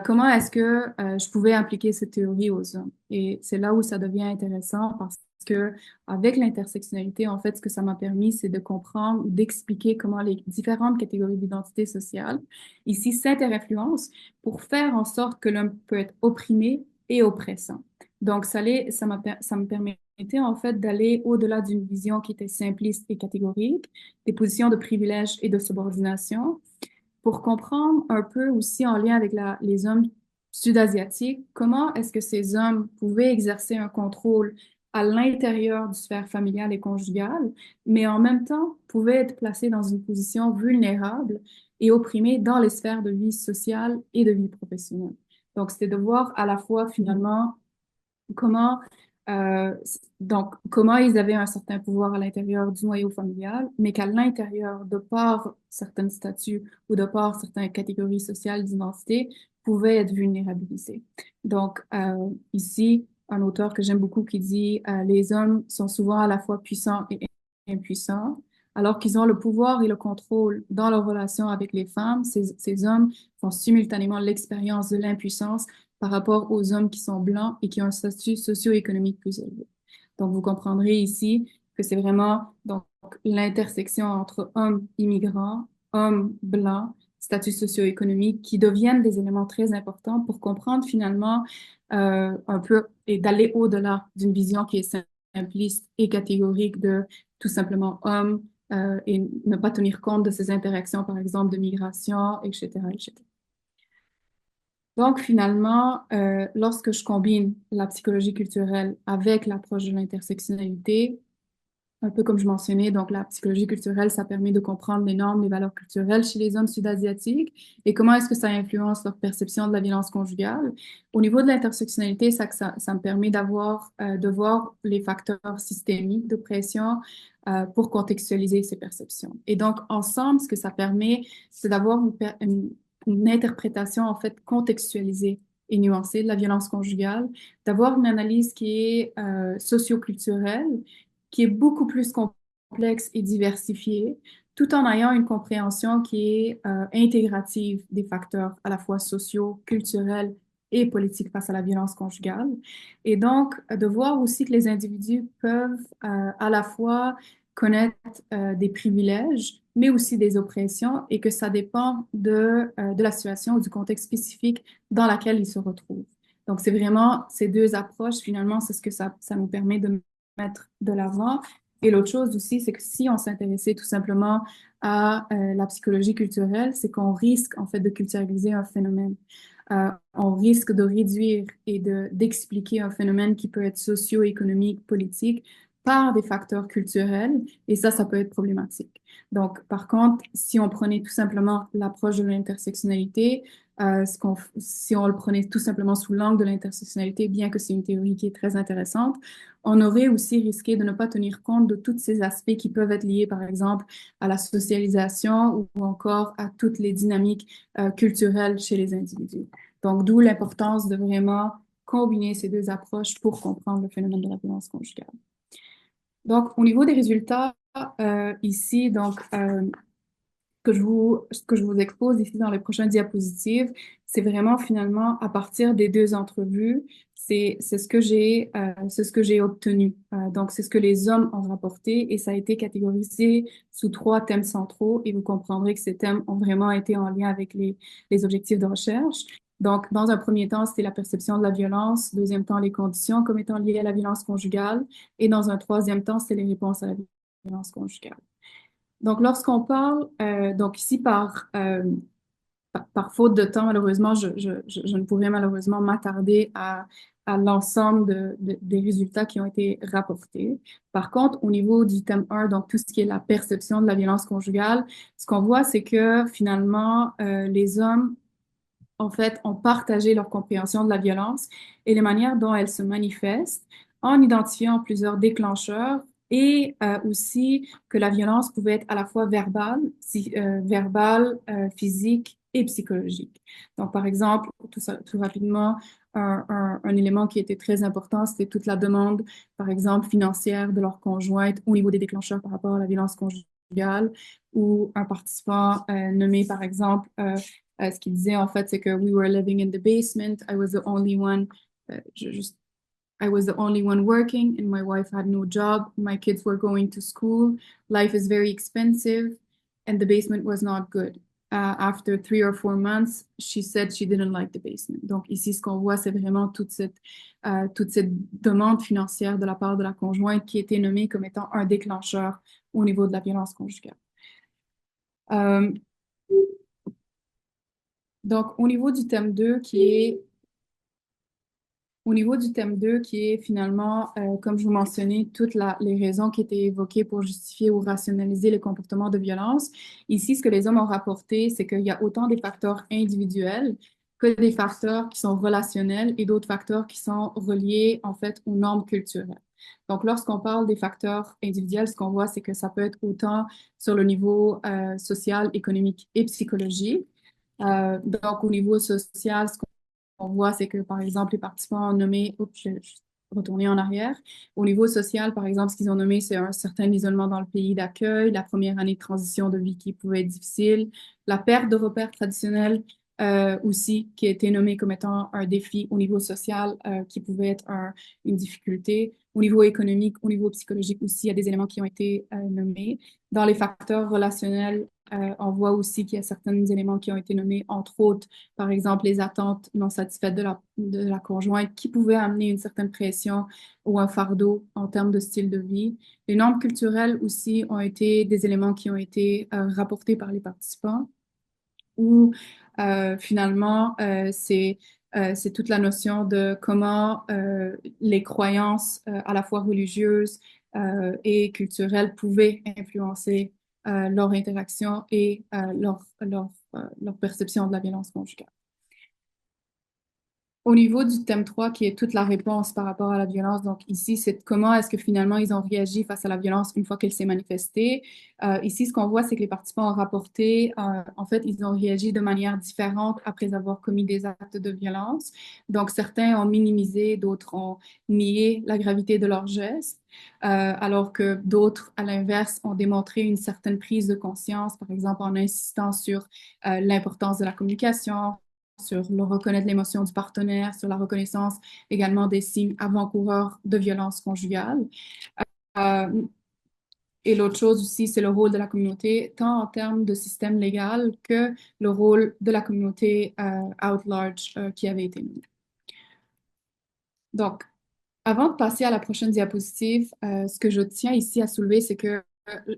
comment est-ce que je pouvais appliquer cette théorie aux hommes? Et c'est là où ça devient intéressant parce que avec l'intersectionnalité, en fait, ce que ça m'a permis, c'est de comprendre, d'expliquer comment les différentes catégories d'identité sociale ici s'interinfluencent pour faire en sorte que l'homme peut être opprimé et oppressant. Donc, ça me permettait en fait d'aller au-delà d'une vision qui était simpliste et catégorique, des positions de privilège et de subordination, pour comprendre un peu aussi en lien avec les hommes sud-asiatiques, comment est-ce que ces hommes pouvaient exercer un contrôle à l'intérieur du sphère familiale et conjugale, mais en même temps pouvaient être placés dans une position vulnérable et opprimés dans les sphères de vie sociale et de vie professionnelle. Donc, c'était de voir à la fois finalement comment, comment ils avaient un certain pouvoir à l'intérieur du noyau familial, mais qu'à l'intérieur, de par certains statuts ou de par certaines catégories sociales d'identité, pouvaient être vulnérabilisés. Donc, ici, un auteur que j'aime beaucoup qui dit les hommes sont souvent à la fois puissants et impuissants. Alors qu'ils ont le pouvoir et le contrôle dans leur relation avec les femmes, ces hommes font simultanément l'expérience de l'impuissance par rapport aux hommes qui sont blancs et qui ont un statut socio-économique plus élevé. Donc, vous comprendrez ici que c'est vraiment donc l'intersection entre hommes immigrants, hommes blancs, statut socio-économique qui deviennent des éléments très importants pour comprendre finalement un peu et d'aller au-delà d'une vision qui est simpliste et catégorique de tout simplement homme et ne pas tenir compte de ces interactions, par exemple, de migration, etc., etc. Donc, finalement, lorsque je combine la psychologie culturelle avec l'approche de l'intersectionnalité, un peu comme je mentionnais, donc la psychologie culturelle, ça permet de comprendre les normes, les valeurs culturelles chez les hommes sud-asiatiques et comment est-ce que ça influence leur perception de la violence conjugale. Au niveau de l'intersectionnalité, ça me permet de voir les facteurs systémiques de pression pour contextualiser ces perceptions. Et donc, ensemble, ce que ça permet, c'est d'avoir une interprétation, en fait, contextualisée et nuancée de la violence conjugale, d'avoir une analyse qui est socioculturelle, qui est beaucoup plus complexe et diversifiée, tout en ayant une compréhension qui est intégrative des facteurs à la fois sociaux, culturels et politiques face à la violence conjugale. Et donc, de voir aussi que les individus peuvent à la fois connaître des privilèges, mais aussi des oppressions, et que ça dépend de la situation ou du contexte spécifique dans laquelle ils se retrouvent. Donc, c'est vraiment ces deux approches, finalement, c'est ce que ça nous permet de mettre de l'avant. Et l'autre chose aussi, c'est que si on s'intéressait tout simplement à la psychologie culturelle, c'est qu'on risque en fait de culturaliser un phénomène. On risque de réduire et d'expliquer un phénomène qui peut être socio-économique, politique, par des facteurs culturels, et ça peut être problématique. Donc, par contre, si on prenait tout simplement l'approche de l'intersectionnalité, si on le prenait tout simplement sous l'angle de l'intersectionnalité, bien que c'est une théorie qui est très intéressante, on aurait aussi risqué de ne pas tenir compte de tous ces aspects qui peuvent être liés, par exemple, à la socialisation ou encore à toutes les dynamiques culturelles chez les individus. Donc, d'où l'importance de vraiment combiner ces deux approches pour comprendre le phénomène de la violence conjugale. Donc, au niveau des résultats, ici, que je vous expose ici dans les prochaines diapositives, c'est vraiment finalement à partir des deux entrevues, c'est ce que j'ai obtenu. Donc, c'est ce que les hommes ont rapporté et ça a été catégorisé sous trois thèmes centraux et vous comprendrez que ces thèmes ont vraiment été en lien avec les objectifs de recherche. Donc, dans un premier temps, c'était la perception de la violence. Deuxième temps, les conditions comme étant liées à la violence conjugale. Et dans un troisième temps, c'était les réponses à la violence conjugale. Donc, lorsqu'on parle, donc ici par faute de temps, malheureusement, je ne pourrais malheureusement m'attarder à l'ensemble des résultats qui ont été rapportés. Par contre, au niveau du thème 1, donc tout ce qui est la perception de la violence conjugale, ce qu'on voit, c'est que finalement, les hommes en fait, ont partagé leur compréhension de la violence et les manières dont elle se manifeste en identifiant plusieurs déclencheurs et aussi que la violence pouvait être à la fois verbale, physique et psychologique. Donc, par exemple, tout rapidement, un élément qui était très important, c'était toute la demande, par exemple, financière de leur conjointe au niveau des déclencheurs par rapport à la violence conjugale, ou un participant nommé, par exemple, ce qu'il disait en fait, c'est que we were living in the basement. I was the only one. Just I was the only one working, and my wife had no job. My kids were going to school. Life is very expensive, and the basement was not good. After 3 or 4 months, she said she didn't like the basement. Donc ici, ce qu'on voit, c'est vraiment toute cette demande financière de la part de la conjointe qui était nommée comme étant un déclencheur au niveau de la violence conjugale. Euh, donc, au niveau du thème 2, qui est finalement, comme je vous mentionnais, les raisons qui étaient évoquées pour justifier ou rationaliser les comportements de violence. Ici, ce que les hommes ont rapporté, c'est qu'il y a autant des facteurs individuels que des facteurs qui sont relationnels et d'autres facteurs qui sont reliés, en fait, aux normes culturelles. Donc, lorsqu'on parle des facteurs individuels, ce qu'on voit, c'est que ça peut être autant sur le niveau social, économique et psychologique. Donc, au niveau social, ce qu'on voit, c'est que, par exemple, les participants ont nommé, oups, je vais retourner en arrière. Au niveau social, par exemple, ce qu'ils ont nommé, c'est un certain isolement dans le pays d'accueil, la première année de transition de vie qui pouvait être difficile, la perte de repères traditionnels aussi, qui a été nommé comme étant un défi au niveau social qui pouvait être une difficulté. Au niveau économique, au niveau psychologique aussi, il y a des éléments qui ont été nommés. Dans les facteurs relationnels, on voit aussi qu'il y a certains éléments qui ont été nommés, entre autres, par exemple, les attentes non satisfaites de la conjointe qui pouvaient amener une certaine pression ou un fardeau en termes de style de vie. Les normes culturelles aussi ont été des éléments qui ont été rapportés par les participants où finalement, c'est toute la notion de comment les croyances à la fois religieuses et culturelles pouvaient influencer leur interaction et leur perception de la violence conjugale. Au niveau du thème 3, qui est toute la réponse par rapport à la violence, donc ici, c'est comment est-ce que finalement ils ont réagi face à la violence une fois qu'elle s'est manifestée. Ici, ce qu'on voit, c'est que les participants ont rapporté, en fait, ils ont réagi de manière différente après avoir commis des actes de violence. Donc, certains ont minimisé, d'autres ont nié la gravité de leurs gestes, alors que d'autres, à l'inverse, ont démontré une certaine prise de conscience, par exemple en insistant sur l'importance de la communication, sur le reconnaître l'émotion du partenaire, sur la reconnaissance également des signes avant-coureurs de violence conjugale. Euh, et l'autre chose aussi, c'est le rôle de la communauté, tant en termes de système légal que le rôle de la communauté out large qui avait été mis. Donc, avant de passer à la prochaine diapositive, ce que je tiens ici à soulever, c'est que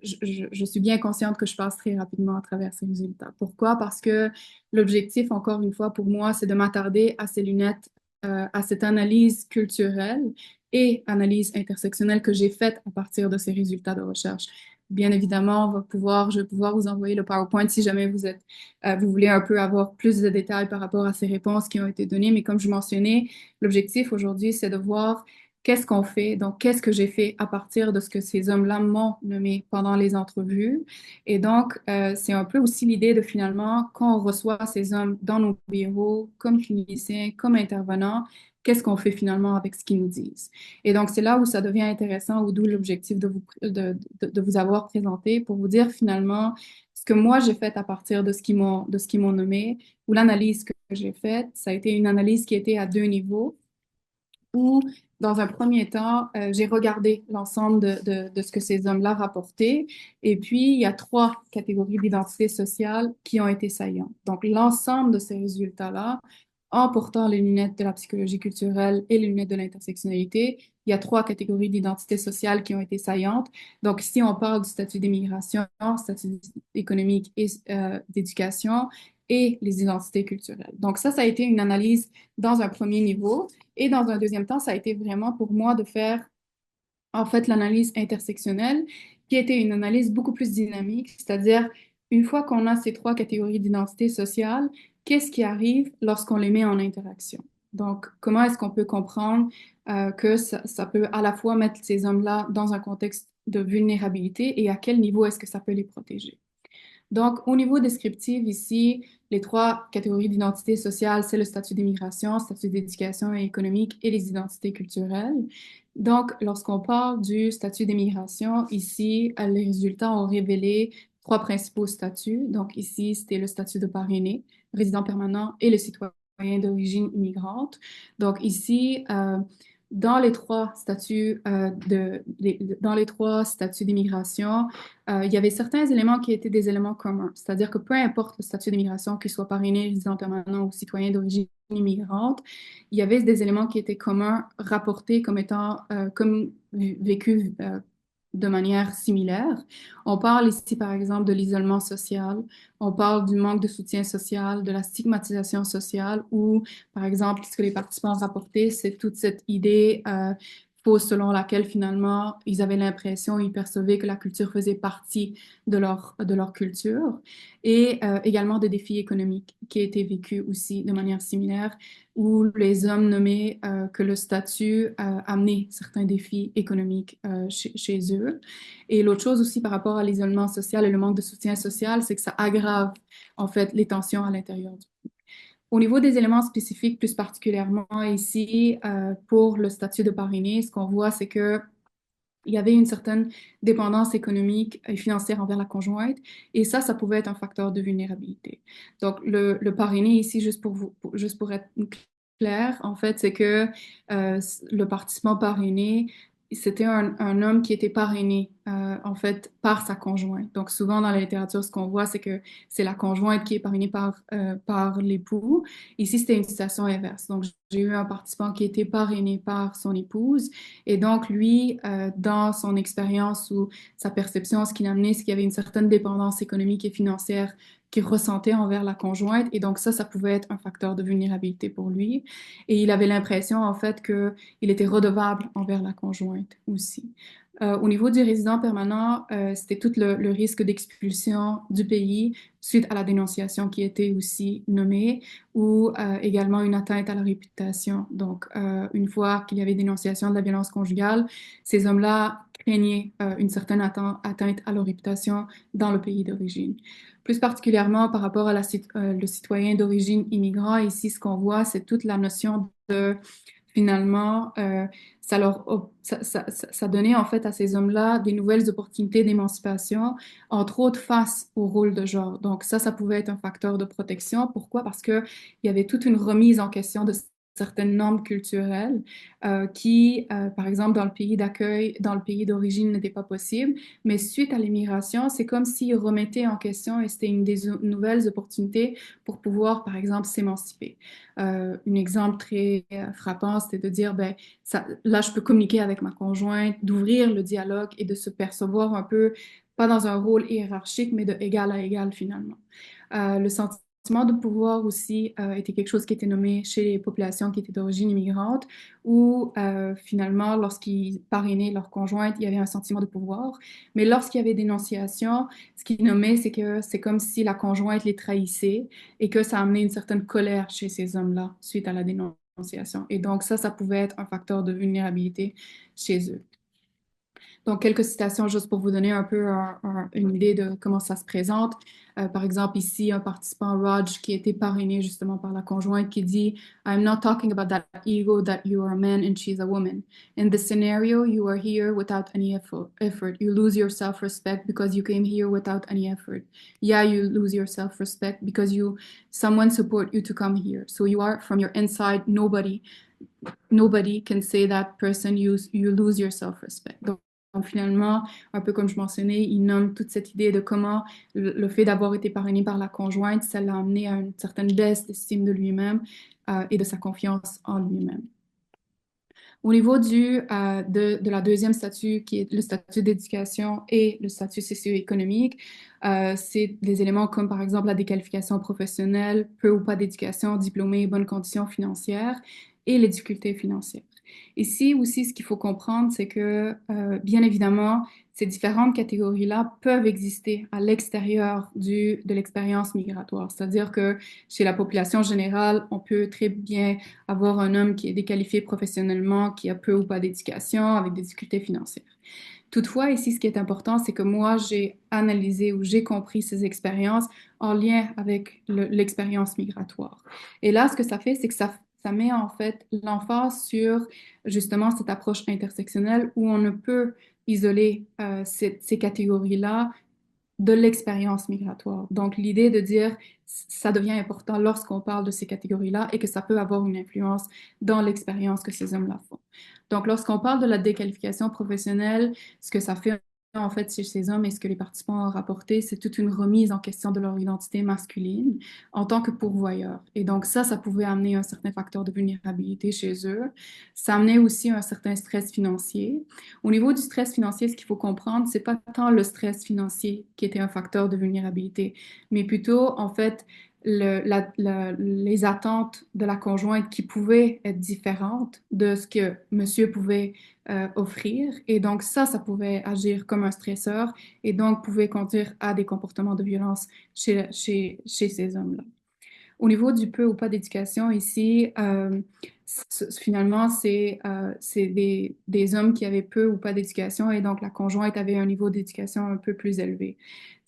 je suis bien consciente que je passe très rapidement à travers ces résultats. Pourquoi? Parce que l'objectif, encore une fois, pour moi, c'est de m'attarder à ces lunettes, à cette analyse culturelle et analyse intersectionnelle que j'ai faite à partir de ces résultats de recherche. Bien évidemment, je vais pouvoir vous envoyer le PowerPoint si jamais vous voulez un peu avoir plus de détails par rapport à ces réponses qui ont été données. Mais comme je mentionnais, l'objectif aujourd'hui, c'est de voir qu'est-ce qu'on fait, donc qu'est-ce que j'ai fait à partir de ce que ces hommes-là m'ont nommé pendant les entrevues. Et donc, c'est un peu aussi l'idée de finalement, quand on reçoit ces hommes dans nos bureaux, comme cliniciens, comme intervenants, qu'est-ce qu'on fait finalement avec ce qu'ils nous disent. Et donc, c'est là où ça devient intéressant, ou d'où l'objectif de vous avoir présenté pour vous dire finalement ce que moi j'ai fait à partir de ce qu'ils m'ont nommé, ou l'analyse que j'ai faite. Ça a été une analyse qui était à deux niveaux où, dans un premier temps, j'ai regardé l'ensemble de ce que ces hommes-là rapportaient. Et puis, il y a trois catégories d'identité sociale qui ont été saillantes. Donc, l'ensemble de ces résultats-là, en portant les lunettes de la psychologie culturelle et les lunettes de l'intersectionnalité, il y a trois catégories d'identité sociale qui ont été saillantes. Donc, si on parle du statut d'immigration, statut économique et d'éducation, et les identités culturelles. Donc, ça a été une analyse dans un premier niveau. Et dans un deuxième temps, ça a été vraiment pour moi de faire en fait l'analyse intersectionnelle, qui était une analyse beaucoup plus dynamique, c'est-à-dire une fois qu'on a ces trois catégories d'identité sociale, qu'est-ce qui arrive lorsqu'on les met en interaction? Donc, comment est-ce qu'on peut comprendre que ça peut à la fois mettre ces hommes-là dans un contexte de vulnérabilité et à quel niveau est-ce que ça peut les protéger? Donc, au niveau descriptif, ici, les trois catégories d'identité sociale, c'est le statut d'immigration, le statut d'éducation et économique et les identités culturelles. Donc, lorsqu'on parle du statut d'immigration, ici, les résultats ont révélé trois principaux statuts. Donc, ici, c'était le statut de parrainé, résident permanent et le citoyen d'origine immigrante. Donc, ici, dans les trois statuts dans les trois statuts d'immigration, il y avait certains éléments qui étaient des éléments communs. C'est-à-dire que peu importe le statut d'immigration, qu'il soit parrainé, résident permanent ou citoyen d'origine immigrante, il y avait des éléments qui étaient communs, rapportés comme étant comme vécus de manière similaire. On parle ici, par exemple, de l'isolement social, on parle du manque de soutien social, de la stigmatisation sociale, ou, par exemple, ce que les participants rapportaient, c'est toute cette idée fausse selon laquelle, finalement, ils avaient l'impression, ils percevaient que la culture faisait partie de leur culture, et également des défis économiques qui étaient vécus aussi de manière similaire, où les hommes nommaient que le statut amenait certains défis économiques chez eux. Et l'autre chose aussi par rapport à l'isolement social et le manque de soutien social, c'est que ça aggrave en fait les tensions à l'intérieur du couple. Au niveau des éléments spécifiques, plus particulièrement ici, pour le statut de parrainé, ce qu'on voit, c'est que il y avait une certaine dépendance économique et financière envers la conjointe, et ça pouvait être un facteur de vulnérabilité. Donc, le parrainé ici, juste pour être clair, en fait, c'est que le participant parrainé, c'était un homme qui était parrainé, en fait, par sa conjointe. Donc, souvent dans la littérature, ce qu'on voit, c'est que c'est la conjointe qui est parrainée par l'époux. Ici, c'était une situation inverse. Donc, j'ai eu un participant qui était parrainé par son épouse, et donc, lui, dans son expérience ou sa perception, ce qu'il a amené, c'est qu'il y avait une certaine dépendance économique et financière qu'il ressentait envers la conjointe. Et donc ça pouvait être un facteur de vulnérabilité pour lui. Et il avait l'impression, en fait, qu'il était redevable envers la conjointe aussi. Au niveau du résident permanent, c'était tout le risque d'expulsion du pays suite à la dénonciation qui était aussi nommée, ou également une atteinte à la réputation. Donc, une fois qu'il y avait dénonciation de la violence conjugale, ces hommes-là craignaient une certaine atteinte à leur réputation dans le pays d'origine. Plus particulièrement par rapport à le citoyen d'origine immigrant, ici, ce qu'on voit, c'est toute la notion de finalement, ça donnait en fait à ces hommes-là des nouvelles opportunités d'émancipation, entre autres face au rôle de genre. Donc ça pouvait être un facteur de protection. Pourquoi? Parce que il y avait toute une remise en question de certaines normes culturelles qui, par exemple, dans le pays d'accueil, dans le pays d'origine, n'étaient pas possibles. Mais suite à l'immigration, c'est comme s'ils remettaient en question et c'était une des nouvelles opportunités pour pouvoir, par exemple, s'émanciper. Un exemple très frappant, c'était de dire, ben, là, je peux communiquer avec ma conjointe, d'ouvrir le dialogue et de se percevoir un peu, pas dans un rôle hiérarchique, mais de égal à égal finalement. Le sentiment de pouvoir aussi était quelque chose qui était nommé chez les populations qui étaient d'origine immigrante, où finalement, lorsqu'ils parrainaient leur conjointe, il y avait un sentiment de pouvoir. Mais lorsqu'il y avait dénonciation, ce qu'ils nommaient, c'est que c'est comme si la conjointe les trahissait et que ça a amené une certaine colère chez ces hommes-là suite à la dénonciation. Et donc ça pouvait être un facteur de vulnérabilité chez eux. Donc, quelques citations juste pour vous donner un peu une idée de comment ça se présente. Par exemple, ici, un participant, Raj, qui a été parrainé justement par la conjointe, qui dit I'm not talking about that ego that you are a man and she's a woman. In this scenario, you are here without any effort. You lose your self-respect because you came here without any effort. Yeah, you lose your self-respect because someone support you to come here. So you are from your inside, nobody can say that person you lose your self-respect. Donc, finalement, un peu comme je mentionnais, il nomme toute cette idée de comment le fait d'avoir été parrainé par la conjointe, ça l'a amené à une certaine baisse d'estime de lui-même et de sa confiance en lui-même. Au niveau de la deuxième statut, qui est le statut d'éducation et le statut socio-économique, c'est des éléments comme par exemple la déqualification professionnelle, peu ou pas d'éducation, diplômé, bonnes conditions financières et les difficultés financières. Ici aussi, ce qu'il faut comprendre, c'est que, bien évidemment, ces différentes catégories-là peuvent exister à l'extérieur de l'expérience migratoire. C'est-à-dire que chez la population générale, on peut très bien avoir un homme qui est déqualifié professionnellement, qui a peu ou pas d'éducation, avec des difficultés financières. Toutefois, ici, ce qui est important, c'est que moi, j'ai analysé ou j'ai compris ces expériences en lien avec l'expérience migratoire. Et là, ce que ça fait, c'est que ça met en fait l'emphase sur justement cette approche intersectionnelle où on ne peut isoler ces catégories-là de l'expérience migratoire. Donc, l'idée de dire ça devient important lorsqu'on parle de ces catégories-là et que ça peut avoir une influence dans l'expérience que ces hommes-là font. Donc, lorsqu'on parle de la déqualification professionnelle, ce que ça fait en fait chez ces hommes et ce que les participants ont rapporté, c'est toute une remise en question de leur identité masculine en tant que pourvoyeur. Et donc ça pouvait amener un certain facteur de vulnérabilité chez eux. Ça amenait aussi un certain stress financier. Au niveau du stress financier, ce qu'il faut comprendre, c'est pas tant le stress financier qui était un facteur de vulnérabilité, mais plutôt en fait les attentes de la conjointe qui pouvaient être différentes de ce que monsieur pouvait offrir. Et donc ça pouvait agir comme un stresseur et donc pouvait conduire à des comportements de violence chez ces hommes-là. Au niveau du peu ou pas d'éducation, ici, finalement, c'est des hommes qui avaient peu ou pas d'éducation et donc la conjointe avait un niveau d'éducation un peu plus élevé.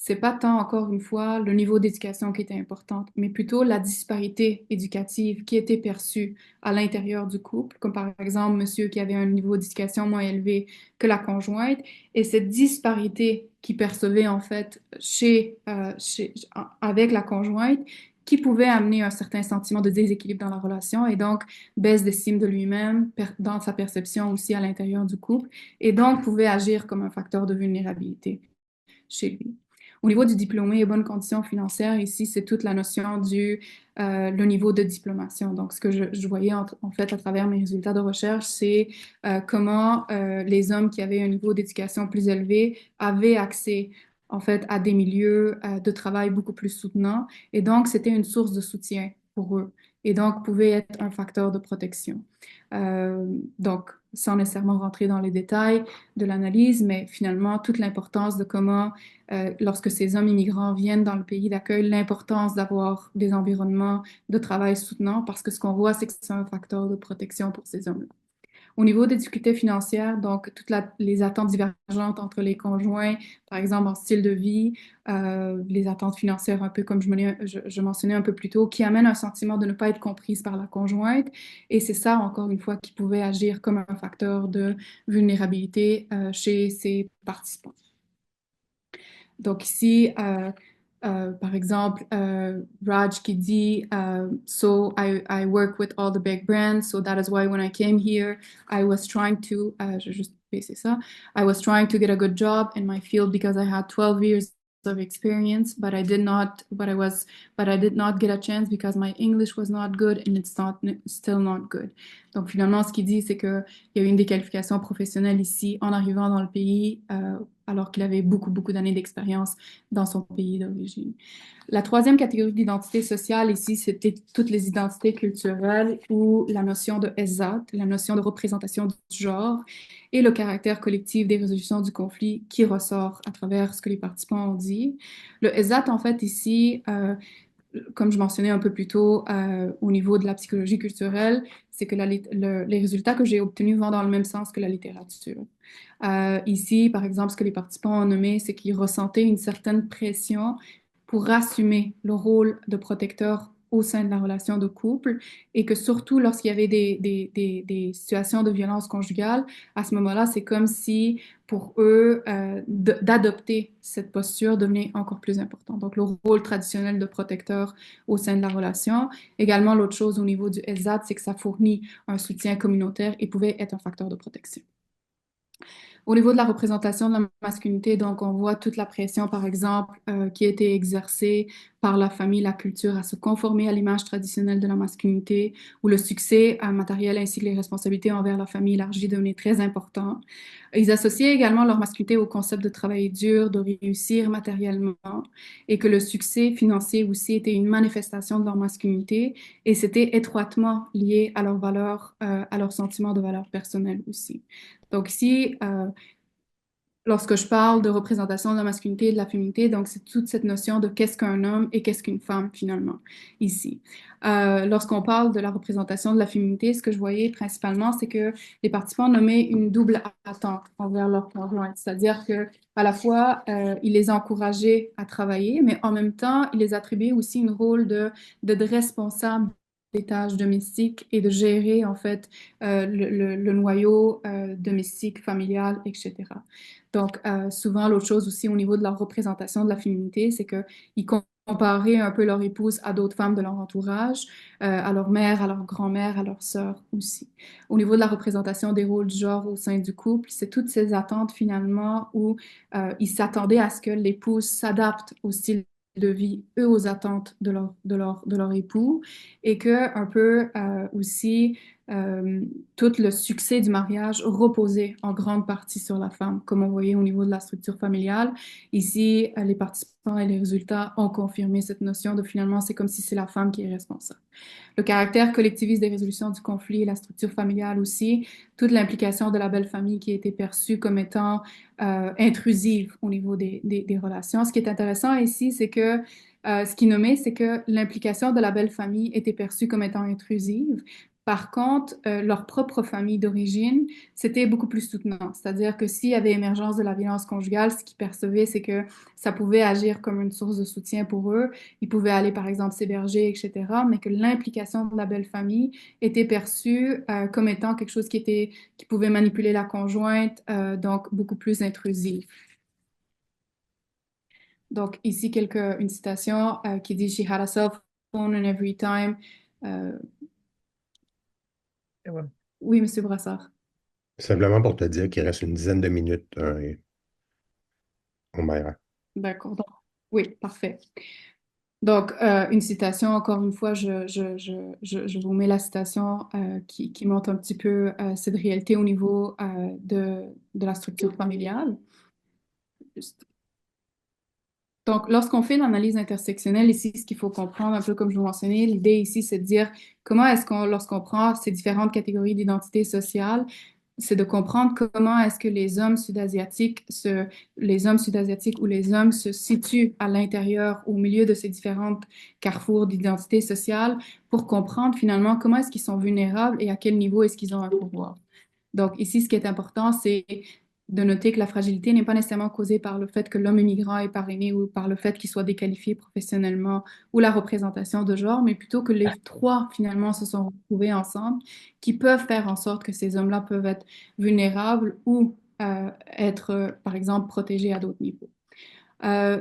C'est pas tant, encore une fois, le niveau d'éducation qui était important, mais plutôt la disparité éducative qui était perçue à l'intérieur du couple, comme par exemple monsieur qui avait un niveau d'éducation moins élevé que la conjointe, et cette disparité qui percevait en fait avec la conjointe qui pouvait amener un certain sentiment de déséquilibre dans la relation et donc baisse d'estime de lui-même dans sa perception aussi à l'intérieur du couple et donc pouvait agir comme un facteur de vulnérabilité chez lui. Au niveau du diplômé et bonnes conditions financières, ici, c'est toute la notion le niveau de diplomation. Donc, ce que je voyais en fait à travers mes résultats de recherche, c'est comment les hommes qui avaient un niveau d'éducation plus élevé avaient accès en fait, à des milieux de travail beaucoup plus soutenants. Et donc, c'était une source de soutien pour eux. Et donc, pouvait être un facteur de protection. Euh, donc, sans nécessairement rentrer dans les détails de l'analyse, mais finalement, toute l'importance de comment, lorsque ces hommes immigrants viennent dans le pays d'accueil, l'importance d'avoir des environnements de travail soutenants, parce que ce qu'on voit, c'est que c'est un facteur de protection pour ces hommes-là. Au niveau des difficultés financières, donc les attentes divergentes entre les conjoints, par exemple en style de vie, les attentes financières un peu comme je mentionnais un peu plus tôt, qui amènent un sentiment de ne pas être comprise par la conjointe. Et c'est ça, encore une fois, qui pouvait agir comme un facteur de vulnérabilité chez ces participants. Donc ici, par exemple, Raj qui dit, So I work with all the big brands, so that is why when I came here, I was trying to, je vais juste baisser ça, I was trying to get a good job in my field because I had 12 years of experience, but I did not get a chance because my English was not good and it's not, still not good. Donc finalement, ce qu'il dit, c'est qu'il y a eu une déqualification professionnelle ici en arrivant dans le pays, alors qu'il avait beaucoup, beaucoup d'années d'expérience dans son pays d'origine. La troisième catégorie d'identité sociale ici, c'était toutes les identités culturelles ou la notion de ESAT, la notion de représentation du genre et le caractère collectif des résolutions du conflit qui ressort à travers ce que les participants ont dit. Le ESAT, en fait, ici, comme je mentionnais un peu plus tôt, au niveau de la psychologie culturelle, c'est que les résultats que j'ai obtenus vont dans le même sens que la littérature. Ici, par exemple, ce que les participants ont nommé, c'est qu'ils ressentaient une certaine pression pour assumer le rôle de protecteur au sein de la relation de couple et que surtout lorsqu'il y avait des situations de violence conjugale, à ce moment-là, c'est comme si pour eux, d'adopter cette posture devenait encore plus important. Donc, le rôle traditionnel de protecteur au sein de la relation. Également, l'autre chose au niveau du ESAT, c'est que ça fournit un soutien communautaire et pouvait être un facteur de protection. Au niveau de la représentation de la masculinité, donc on voit toute la pression, par exemple, qui a été exercée par la famille, la culture à se conformer à l'image traditionnelle de la masculinité, où le succès matériel ainsi que les responsabilités envers la famille élargie devenaient très importants. Ils associaient également leur masculinité au concept de travailler dur, de réussir matériellement, et que le succès financier aussi était une manifestation de leur masculinité, et c'était étroitement lié à leurs valeurs, à leur sentiment de valeur personnelle aussi. Donc ici, lorsque je parle de représentation de la masculinité et de la féminité, donc c'est toute cette notion de qu'est-ce qu'un homme et qu'est-ce qu'une femme finalement ici. Lorsqu'on parle de la représentation de la féminité, ce que je voyais principalement, c'est que les participants nommaient une double attente envers leur conjoint, c'est-à-dire que à la fois ils les encourageaient à travailler, mais en même temps ils les attribuaient aussi un rôle de responsable des tâches domestiques et de gérer en fait le noyau domestique, familial, etc. Donc, souvent, l'autre chose aussi au niveau de leur représentation de la féminité, c'est qu'ils comparaient un peu leur épouse à d'autres femmes de leur entourage, à leur mère, à leur grand-mère, à leur sœur aussi. Au niveau de la représentation des rôles du genre au sein du couple, c'est toutes ces attentes finalement où ils s'attendaient à ce que l'épouse s'adapte au style de vie, eux, aux attentes de leur époux, et que un peu aussi euh, tout le succès du mariage reposait en grande partie sur la femme, comme on voyait au niveau de la structure familiale. Ici, les participants et les résultats ont confirmé cette notion de finalement, c'est comme si c'est la femme qui est responsable. Le caractère collectiviste des résolutions du conflit et la structure familiale aussi, toute l'implication de la belle famille qui a été perçue comme étant intrusive au niveau des relations. Ce qui est intéressant ici, c'est que ce qui nommait, c'est que l'implication de la belle famille était perçue comme étant intrusive. Par contre, leur propre famille d'origine, c'était beaucoup plus soutenant. C'est-à-dire que s'il y avait émergence de la violence conjugale, ce qu'ils percevaient, c'est que ça pouvait agir comme une source de soutien pour eux. Ils pouvaient aller, par exemple, s'héberger, etc. Mais que l'implication de la belle famille était perçue comme étant quelque chose qui pouvait manipuler la conjointe, donc beaucoup plus intrusif. Donc, ici, une citation qui dit She had a cell phone and every time. Euh, Et voilà. oui, Monsieur Brassard. Simplement pour te dire qu'il reste une dizaine de minutes au maire. D'accord. Donc, oui, parfait. Donc, une citation, encore une fois, je vous mets la citation qui montre un petit peu cette réalité au niveau de la structure familiale. Juste. Donc, lorsqu'on fait l'analyse intersectionnelle, ici, ce qu'il faut comprendre, un peu comme je vous mentionnais, l'idée ici, c'est de dire comment est-ce qu'on, lorsqu'on prend ces différentes catégories d'identité sociale, c'est de comprendre comment est-ce que les hommes sud-asiatiques ou les hommes se situent à l'intérieur, au milieu de ces différentes carrefours d'identité sociale pour comprendre finalement comment est-ce qu'ils sont vulnérables et à quel niveau est-ce qu'ils ont un pouvoir. Donc ici, ce qui est important, c'est de noter que la fragilité n'est pas nécessairement causée par le fait que l'homme immigrant est parrainé ou par le fait qu'il soit déqualifié professionnellement ou la représentation de genre, mais plutôt que les trois finalement se sont retrouvés ensemble, qui peuvent faire en sorte que ces hommes-là peuvent être vulnérables ou être, par exemple, protégés à d'autres niveaux.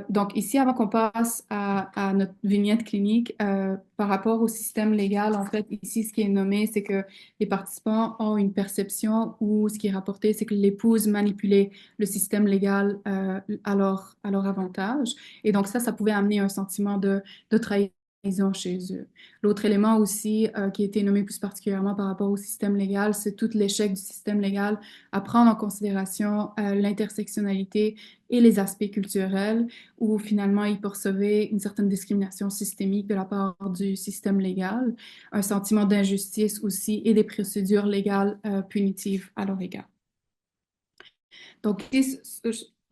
Donc ici, avant qu'on passe à notre vignette clinique, par rapport au système légal, en fait, ici, ce qui est nommé, c'est que les participants ont une perception où ce qui est rapporté, c'est que l'épouse manipulait le système légal à leur avantage. Et donc ça pouvait amener un sentiment de trahison chez eux. L'autre élément aussi qui a été nommé plus particulièrement par rapport au système légal, c'est tout l'échec du système légal à prendre en considération l'intersectionnalité et les aspects culturels, où finalement ils percevaient une certaine discrimination systémique de la part du système légal, un sentiment d'injustice aussi et des procédures légales punitives à leur égard. Donc,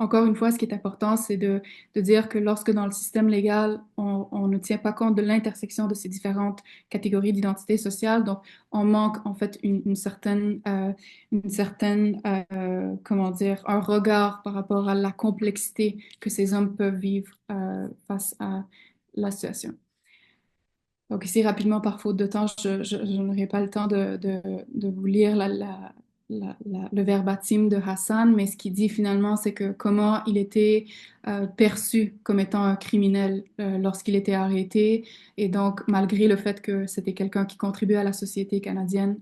encore une fois, ce qui est important, c'est de dire que lorsque dans le système légal, on ne tient pas compte de l'intersection de ces différentes catégories d'identité sociale, donc on manque en fait une certaine comment dire, un regard par rapport à la complexité que ces hommes peuvent vivre face à la situation. Donc ici, rapidement, par faute de temps, je n'aurai pas le temps de vous lire le verbatim de Hassan, mais ce qu'il dit finalement, c'est que comment il était perçu comme étant un criminel lorsqu'il était arrêté, et donc malgré le fait que c'était quelqu'un qui contribuait à la société canadienne,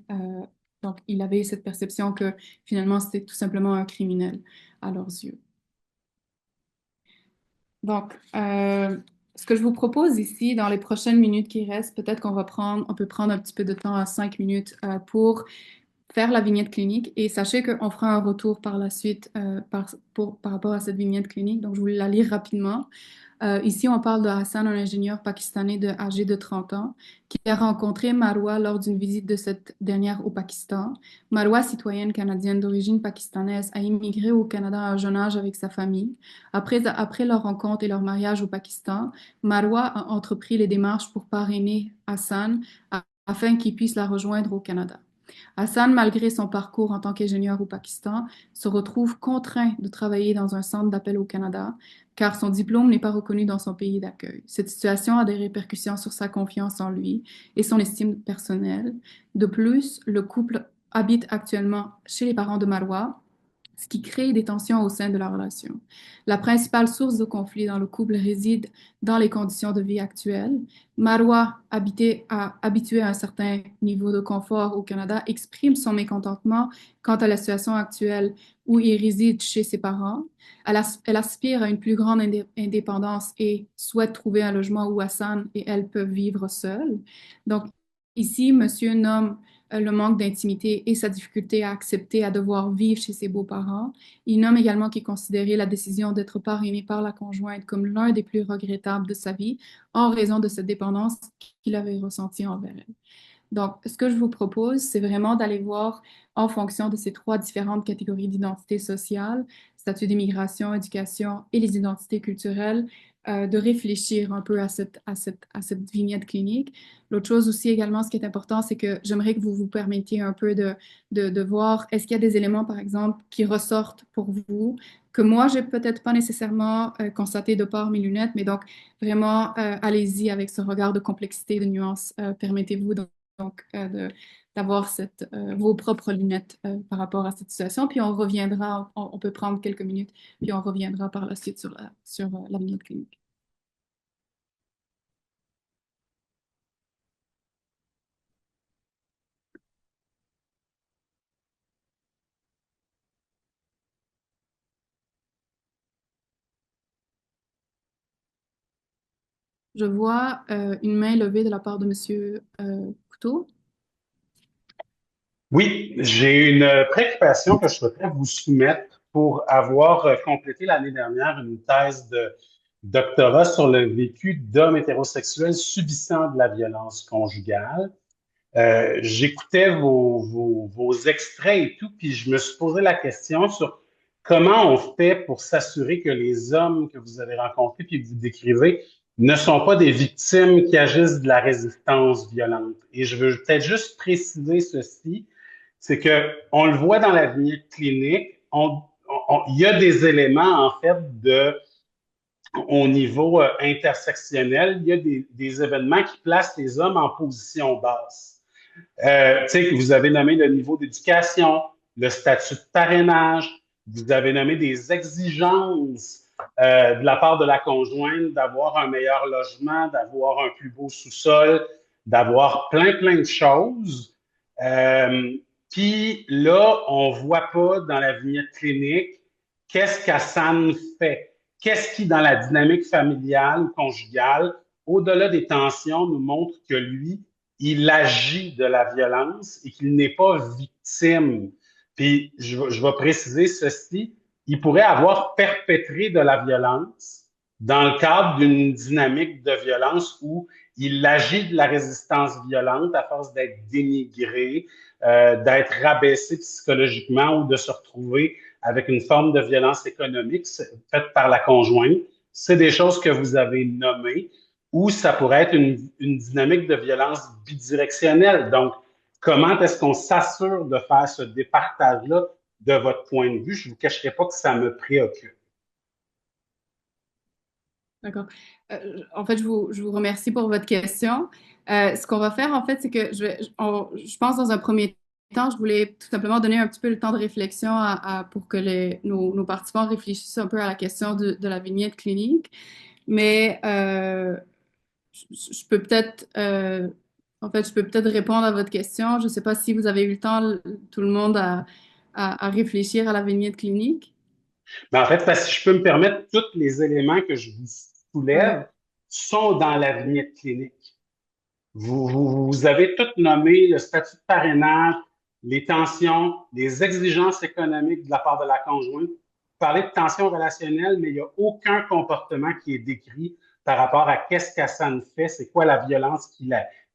donc il avait cette perception que finalement c'était tout simplement un criminel à leurs yeux. Donc, ce que je vous propose ici, dans les prochaines minutes qui restent, peut-être on peut prendre un petit peu de temps, à 5 minutes, pour faire la vignette clinique. Et sachez qu'on fera un retour par la suite par rapport à cette vignette clinique. Donc, je vais la lire rapidement. Ici, on parle de Hassan, un ingénieur pakistanais âgé de 30 ans, qui a rencontré Marwa lors d'une visite de cette dernière au Pakistan. Marwa, citoyenne canadienne d'origine pakistanaise, a immigré au Canada à un jeune âge avec sa famille. Après leur rencontre et leur mariage au Pakistan, Marwa a entrepris les démarches pour parrainer Hassan afin qu'il puisse la rejoindre au Canada. Hassan, malgré son parcours en tant qu'ingénieur au Pakistan, se retrouve contraint de travailler dans un centre d'appel au Canada, car son diplôme n'est pas reconnu dans son pays d'accueil. Cette situation a des répercussions sur sa confiance en lui et son estime personnelle. De plus, le couple habite actuellement chez les parents de Marwa, ce qui crée des tensions au sein de la relation. La principale source de conflit dans le couple réside dans les conditions de vie actuelles. Marwa, habituée à un certain niveau de confort au Canada, exprime son mécontentement quant à la situation actuelle où il réside chez ses parents. Elle aspire à une plus grande indépendance et souhaite trouver un logement où Hassan et elle peuvent vivre seuls. Donc, ici, monsieur nomme le manque d'intimité et sa difficulté à accepter à devoir vivre chez ses beaux-parents. Il nomme également qu'il considérait la décision d'être parrainé par la conjointe comme l'un des plus regrettables de sa vie en raison de cette dépendance qu'il avait ressentie envers elle. Donc, ce que je vous propose, c'est vraiment d'aller voir en fonction de ces trois différentes catégories d'identité sociale, statut d'immigration, éducation et les identités culturelles, de réfléchir un peu à cette vignette clinique. L'autre chose aussi également, ce qui est important, c'est que j'aimerais que vous vous permettiez un peu de voir, est-ce qu'il y a des éléments, par exemple, qui ressortent pour vous, que moi, j'ai peut-être pas nécessairement constaté de par mes lunettes, mais donc vraiment, allez-y avec ce regard de complexité, de nuance. Permettez-vous d'avoir vos propres lunettes par rapport à cette situation. Puis on reviendra, on peut prendre quelques minutes, puis on reviendra par la suite sur la vignette clinique. Je vois une main levée de la part de Monsieur Couteau. Oui, j'ai une préoccupation que je souhaiterais vous soumettre pour avoir complété l'année dernière une thèse doctorat sur le vécu d'hommes hétérosexuels subissant de la violence conjugale. J'écoutais vos extraits et tout, puis je me suis posé la question sur comment on fait pour s'assurer que les hommes que vous avez rencontrés puis que vous décrivez ne sont pas des victimes qui agissent de la résistance violente. Et je veux peut-être juste préciser ceci, c'est que on le voit dans la vignette clinique, il y a des éléments en fait au niveau intersectionnel, il y a des événements qui placent les hommes en position basse. Tu sais, vous avez nommé le niveau d'éducation, le statut de parrainage, vous avez nommé des exigences de la part de la conjointe d'avoir un meilleur logement, d'avoir un plus beau sous-sol, d'avoir plein de choses. Euh, Puis là, on ne voit pas dans la vignette clinique qu'est-ce qu'Hassan fait. Qu'est-ce qui, dans la dynamique familiale ou conjugale, au-delà des tensions, nous montre que lui, il agit de la violence et qu'il n'est pas victime. Puis, je vais préciser ceci, il pourrait avoir perpétré de la violence dans le cadre d'une dynamique de violence où il agit de la résistance violente à force d'être dénigré, d'être rabaissé psychologiquement ou de se retrouver avec une forme de violence économique faite par la conjointe. C'est des choses que vous avez nommées ou ça pourrait être une dynamique de violence bidirectionnelle. Donc, comment est-ce qu'on s'assure de faire ce départage-là de votre point de vue? Je ne vous cacherai pas que ça me préoccupe. D'accord. En fait, je vous remercie pour votre question. Ce qu'on va faire, en fait, c'est que je pense dans un premier temps, je voulais tout simplement donner un petit peu le temps de réflexion pour que nos participants réfléchissent un peu à la question de la vignette clinique. Mais je peux peut-être, en fait, je peux peut-être répondre à votre question. Je ne sais pas si vous avez eu le temps, tout le monde, à réfléchir à la vignette clinique. Mais en fait, parce que si je peux me permettre, tous les éléments que je vous Ouais. soulève sont dans la vignette clinique. Vous avez tout nommé le statut de parrainage, les tensions, les exigences économiques de la part de la conjointe. Vous parlez de tensions relationnelles, mais il n'y a aucun comportement qui est décrit par rapport à qu'est-ce qu'Hassan fait, c'est quoi la violence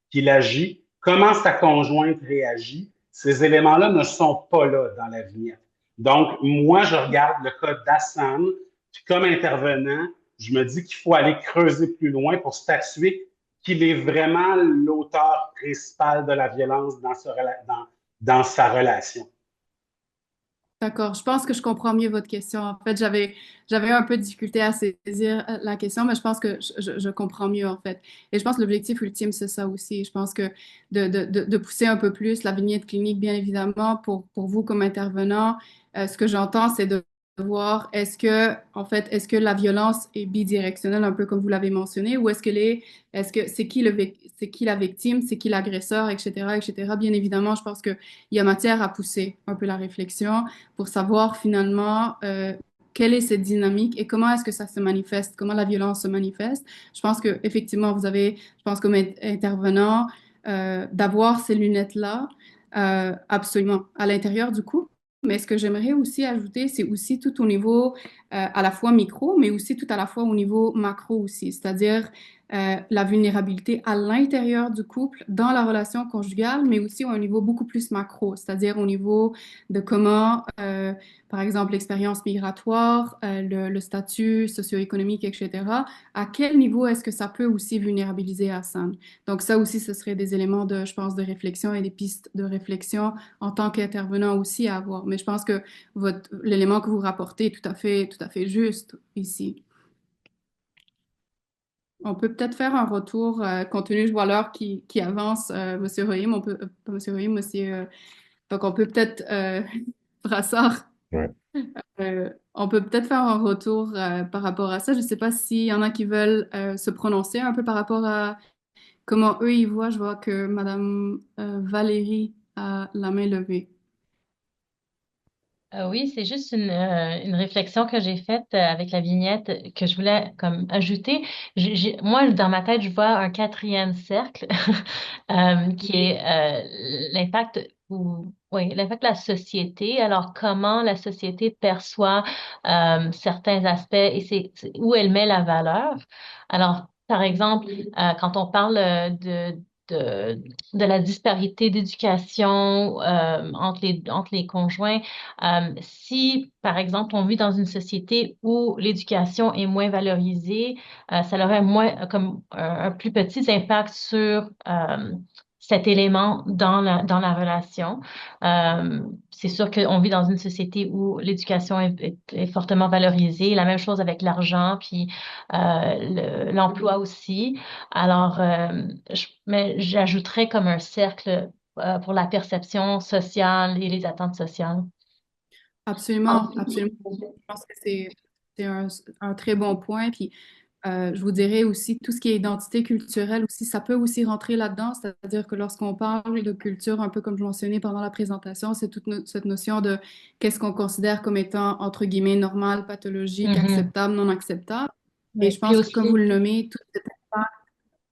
qu'il agit, comment sa conjointe réagit. Ces éléments-là ne sont pas là dans la vignette. Donc, moi, je regarde le cas d'Hassan, puis comme intervenant, je me dis qu'il faut aller creuser plus loin pour statuer qu'il est vraiment l'auteur principal de la violence dans sa relation. D'accord, je pense que je comprends mieux votre question. En fait, j'avais un peu de difficulté à saisir la question, mais je pense que je comprends mieux, en fait. Et je pense que l'objectif ultime, c'est ça aussi. Je pense que de pousser un peu plus la vignette clinique, bien évidemment, pour vous comme intervenant, ce que j'entends, c'est de voir en fait, est-ce que la violence est bidirectionnelle, un peu comme vous l'avez mentionné, ou est-ce que c'est qui la victime, c'est qui l'agresseur, etc., etc. Bien évidemment, je pense qu'il y a matière à pousser un peu la réflexion pour savoir finalement quelle est cette dynamique et comment est-ce que ça se manifeste, comment la violence se manifeste. Je pense que effectivement, je pense comme intervenant, d'avoir ces lunettes-là, absolument, à l'intérieur du couple. Mais ce que j'aimerais aussi ajouter, c'est aussi tout au niveau à la fois micro, mais aussi tout à la fois au niveau macro aussi, c'est-à-dire la vulnérabilité à l'intérieur du couple, dans la relation conjugale, mais aussi au niveau beaucoup plus macro, c'est-à-dire au niveau de comment, par exemple, l'expérience migratoire, le statut socio-économique, etc., à quel niveau est-ce que ça peut aussi vulnérabiliser Hassan? Donc ça aussi, ce serait des éléments de, je pense, de réflexion et des pistes de réflexion en tant qu'intervenant aussi à avoir. Mais je pense que l'élément que vous rapportez est tout à fait juste ici. On peut peut-être faire un retour, compte tenu, je vois l'heure qui avance, Monsieur Rohim, pas Monsieur Rohim, donc on peut peut-être, Brassard, Ouais. on peut peut-être faire un retour par rapport à ça. Je ne sais pas s'il y en a qui veulent se prononcer un peu par rapport à comment eux ils voient. Je vois que Madame Valérie a la main levée. Oui, c'est juste une réflexion que j'ai faite avec la vignette que je voulais comme ajouter. Moi, dans ma tête, je vois un quatrième cercle qui est l'impact oui, l'impact de la société. Alors, comment la société perçoit certains aspects et où elle met la valeur. Alors, par exemple, quand on parle de, de la disparité d'éducation entre les conjoints, si, par exemple, on vit dans une société où l'éducation est moins valorisée, ça aurait moins, comme un plus petit impact sur cet élément dans la relation. C'est sûr qu'on vit dans une société où l'éducation est fortement valorisée. La même chose avec l'argent, puis l'emploi aussi. Alors, mais j'ajouterais comme un cercle pour la perception sociale et les attentes sociales. Absolument, absolument. Je pense que c'est un très bon point. Puis je vous dirais aussi tout ce qui est identité culturelle aussi, ça peut aussi rentrer là-dedans. C'est-à-dire que lorsqu'on parle de culture, un peu comme je mentionnais pendant la présentation, c'est toute cette notion de qu'est-ce qu'on considère comme étant entre guillemets normal, pathologique, Mhm. acceptable, non acceptable. Et Oui. je Puis pense que comme vous aussi, le nommez, tout cet impact,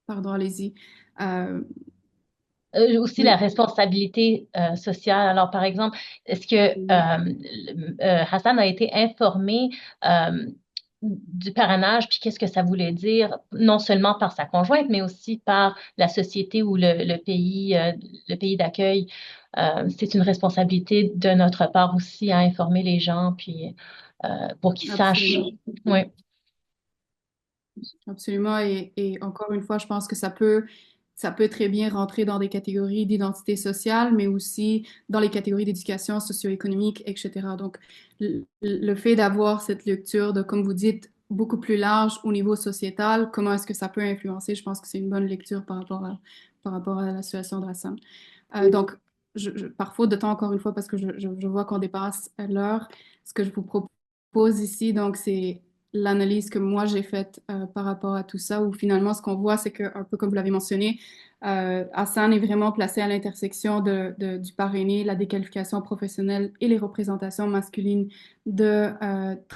pardon, allez-y. Euh, aussi la oui. responsabilité sociale. Alors, par exemple, est-ce que Hassan a été informé du parrainage, puis qu'est-ce que ça voulait dire, non seulement par sa conjointe, mais aussi par la société ou le pays d'accueil. C'est une responsabilité de notre part aussi à informer les gens, puis pour qu'ils sachent. Absolument. Oui. Absolument. Et encore une fois, je pense que ça peut très bien rentrer dans des catégories d'identité sociale, mais aussi dans les catégories d'éducation socio-économique, etc. Donc, le fait d'avoir cette lecture de, comme vous dites, beaucoup plus large au niveau sociétal, comment est-ce que ça peut influencer, je pense que c'est une bonne lecture par rapport à la situation de Hassan. Donc, par faute de temps, encore une fois, parce que je vois qu'on dépasse l'heure, ce que je vous propose ici, donc, c'est l'analyse que moi j'ai faite par rapport à tout ça, où finalement, ce qu'on voit, c'est que, un peu comme vous l'avez mentionné, Hassan est vraiment placé à l'intersection du parrainé, la déqualification professionnelle et les représentations masculines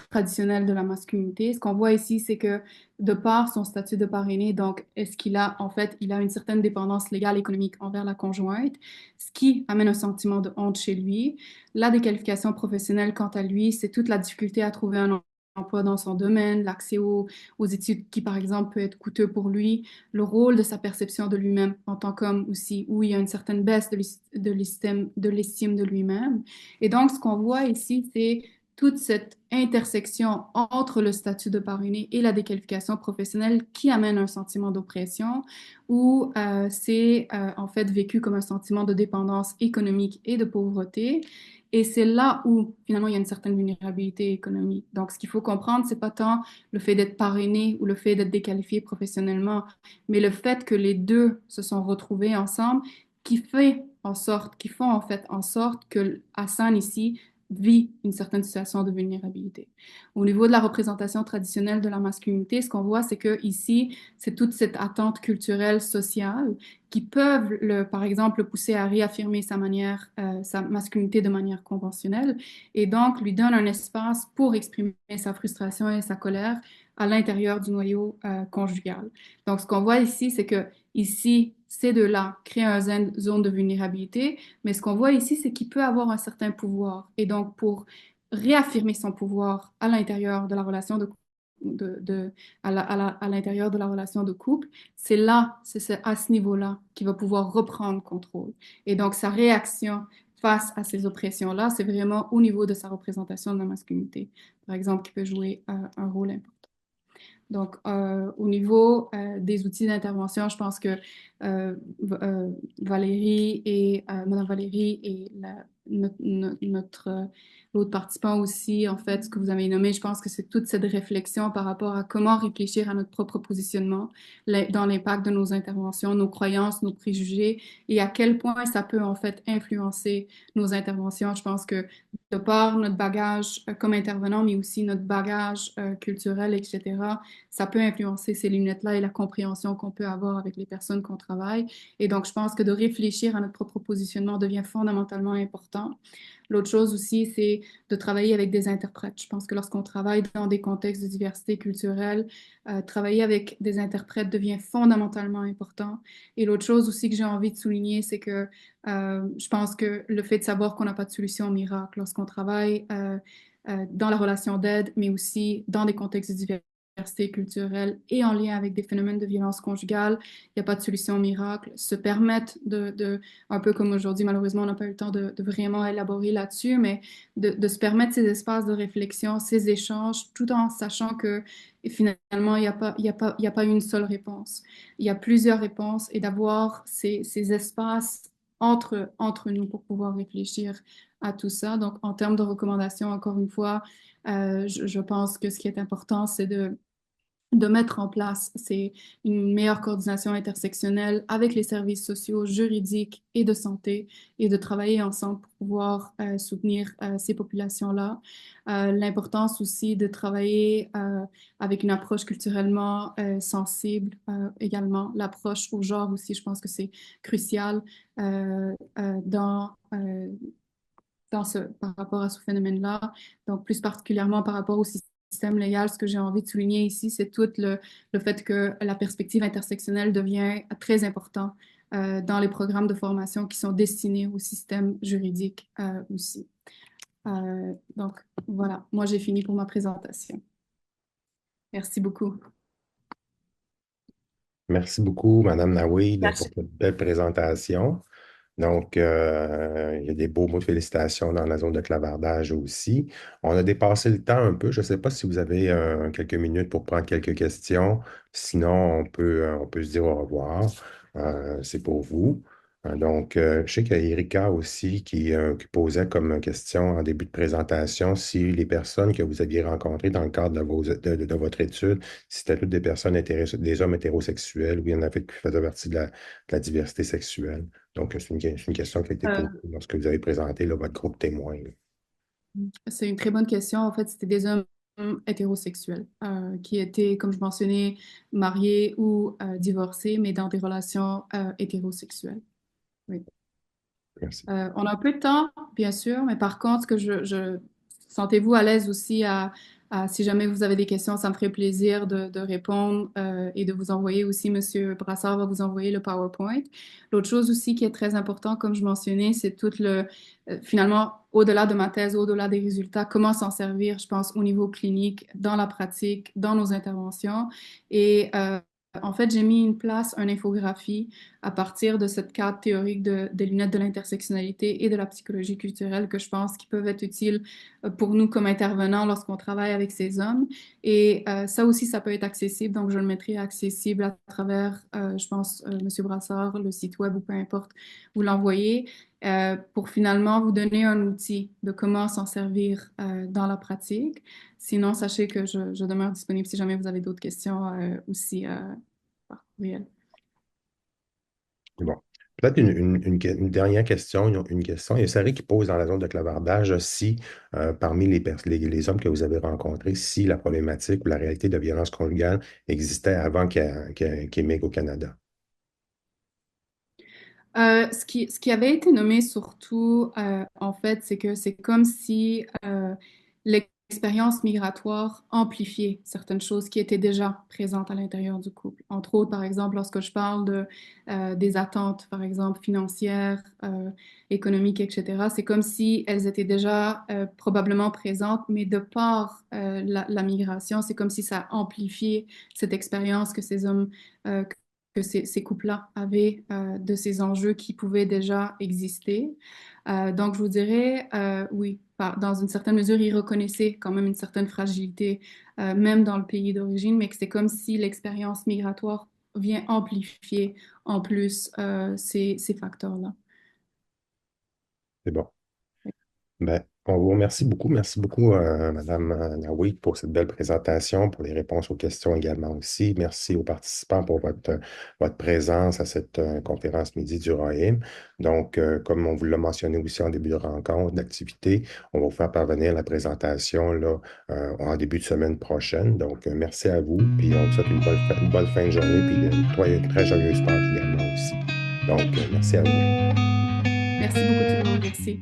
traditionnelles de la masculinité. Ce qu'on voit ici, c'est que de par son statut de parrainé, donc, est-ce qu'il a, en fait, il a une certaine dépendance légale et économique envers la conjointe, ce qui amène un sentiment de honte chez lui. La déqualification professionnelle, quant à lui, c'est toute la difficulté à trouver un emploi dans son domaine, l'accès aux études qui, par exemple, peut être coûteux pour lui, le rôle de sa perception de lui-même en tant qu'homme aussi, où il y a une certaine baisse de l'estime de lui-même. Et donc, ce qu'on voit ici, c'est toute cette intersection entre le statut de parrainé et la déqualification professionnelle qui amène un sentiment d'oppression où c'est en fait vécu comme un sentiment de dépendance économique et de pauvreté. Et c'est là où finalement il y a une certaine vulnérabilité économique. Donc, ce qu'il faut comprendre, c'est pas tant le fait d'être parrainé ou le fait d'être déqualifié professionnellement, mais le fait que les deux se sont retrouvés ensemble qui font en fait en sorte que Hassan ici vit une certaine situation de vulnérabilité. Au niveau de la représentation traditionnelle de la masculinité, ce qu'on voit, c'est que ici, c'est toute cette attente culturelle, sociale, qui peuvent, par exemple, le pousser à réaffirmer sa masculinité de manière conventionnelle, et donc lui donne un espace pour exprimer sa frustration et sa colère à l'intérieur du noyau conjugal. Donc, ce qu'on voit ici, c'est que ici, ces deux-là créent une zone de vulnérabilité, mais ce qu'on voit ici, c'est qu'il peut avoir un certain pouvoir. Et donc, pour réaffirmer son pouvoir à l'intérieur de la relation à l'intérieur de la relation de couple, c'est à ce niveau-là qu'il va pouvoir reprendre contrôle. Et donc, sa réaction face à ces oppressions-là, c'est vraiment au niveau de sa représentation de la masculinité, par exemple, qui peut jouer un rôle important. Donc, au niveau des outils d'intervention, je pense que Valérie et Madame Valérie et l'autre participant aussi, en fait, ce que vous avez nommé, je pense que c'est toute cette réflexion par rapport à comment réfléchir à notre propre positionnement dans l'impact de nos interventions, nos croyances, nos préjugés et à quel point ça peut en fait influencer nos interventions. Je pense que de par notre bagage comme intervenant, mais aussi notre bagage culturel, etc., ça peut influencer ces lunettes-là et la compréhension qu'on peut avoir avec les personnes qu'on travaille. Et donc, je pense que de réfléchir à notre propre positionnement devient fondamentalement important important. L'autre chose aussi, c'est de travailler avec des interprètes. Je pense que lorsqu'on travaille dans des contextes de diversité culturelle, travailler avec des interprètes devient fondamentalement important. Et l'autre chose aussi que j'ai envie de souligner, c'est que je pense que le fait de savoir qu'on n'a pas de solution miracle lorsqu'on travaille dans la relation d'aide, mais aussi dans des contextes de diversité culturelle et en lien avec des phénomènes de violence conjugale, il n'y a pas de solution miracle. Se permettre un peu comme aujourd'hui, malheureusement, on n'a pas eu le temps de vraiment élaborer là-dessus, mais de se permettre ces espaces de réflexion, ces échanges, tout en sachant que finalement, il y a pas une seule réponse. Il y a plusieurs réponses et d'avoir ces espaces entre nous pour pouvoir réfléchir à tout ça. Donc, en termes de recommandations, encore une fois, je pense que ce qui est important, c'est de mettre en place une meilleure coordination intersectionnelle avec les services sociaux, juridiques et de santé et de travailler ensemble pour pouvoir soutenir ces populations-là. L'importance aussi de travailler avec une approche culturellement sensible également. L'approche au genre aussi, je pense que c'est crucial par rapport à ce phénomène-là. Donc, plus particulièrement par rapport au système légal, ce que j'ai envie de souligner ici, c'est tout le fait que la perspective intersectionnelle devient très important dans les programmes de formation qui sont destinés au système juridique aussi. Donc, voilà, moi j'ai fini pour ma présentation. Merci beaucoup. Merci beaucoup, Madame Naoui, pour Merci. cette belle présentation. Donc, il y a des beaux mots de félicitations dans la zone de clavardage aussi. On a dépassé le temps un peu. Je ne sais pas si vous avez quelques minutes pour prendre quelques questions. Sinon, on peut se dire au revoir. C'est pour vous. Je sais qu'il y a Erika aussi qui posait comme question en début de présentation si les personnes que vous aviez rencontrées dans le cadre de votre étude, si c'était toutes des personnes des hommes hétérosexuels ou il y en avait qui faisaient partie de la diversité sexuelle. Donc, c'est une question qui a été Euh, posée lorsque vous avez présenté là, votre groupe témoin. Là. c'est une très bonne question. En fait, c'était des hommes hétérosexuels qui étaient, comme je mentionnais, mariés ou divorcés, mais dans des relations hétérosexuelles. Oui. Merci. On a un peu de temps, bien sûr, mais par contre, sentez-vous à l'aise aussi si jamais vous avez des questions, ça me ferait plaisir de répondre et de vous envoyer aussi, Monsieur Brassard va vous envoyer le PowerPoint. L'autre chose aussi qui est très important, comme je mentionnais, c'est finalement, au-delà de ma thèse, au-delà des résultats, comment s'en servir, je pense, au niveau clinique, dans la pratique, dans nos interventions. Et en fait, j'ai mis une infographie à partir de cette cadre théorique des lunettes de l'intersectionnalité et de la psychologie culturelle que je pense qui peuvent être utiles pour nous comme intervenants lorsqu'on travaille avec ces hommes. Et ça aussi, ça peut être accessible. Donc, je le mettrai accessible à travers, je pense, Monsieur Brassard, le site web ou peu importe, vous l'envoyez pour finalement vous donner un outil de comment s'en servir dans la pratique. Sinon, sachez que je demeure disponible si jamais vous avez d'autres questions aussi par courriel. Bon. Peut-être une dernière question, une question. Il y a Sarah qui pose dans la zone de clavardage si, parmi les hommes que vous avez rencontrés, si la problématique ou la réalité de violence conjugale existait avant qu'il émigre au Canada. Ce qui avait été nommé surtout, en fait, c'est que c'est comme si l'expérience migratoire amplifiait certaines choses qui étaient déjà présentes à l'intérieur du couple. Entre autres, par exemple, lorsque je parle des attentes, par exemple, financières, économiques, etc., c'est comme si elles étaient déjà probablement présentes, mais de par la migration, c'est comme si ça amplifiait cette expérience que ces hommes, que ces couples-là avaient de ces enjeux qui pouvaient déjà exister. Donc, je vous dirais, oui, dans une certaine mesure, ils reconnaissaient quand même une certaine fragilité, même dans le pays d'origine, mais que c'est comme si l'expérience migratoire vient amplifier en plus ces facteurs-là. C'est bon. Ben, on vous remercie beaucoup. Merci beaucoup, Madame Naoui, pour cette belle présentation, pour les réponses aux questions également aussi. Merci aux participants pour votre présence à cette conférence midi du RAIM. Donc, comme on vous l'a mentionné aussi en début de rencontre, d'activité, on va vous faire parvenir la présentation là, en début de semaine prochaine. Donc, merci à vous, puis on vous souhaite une bonne fin de journée, puis une très joyeuse Pâques également aussi. Donc, merci à vous. Merci beaucoup tout le monde. Merci.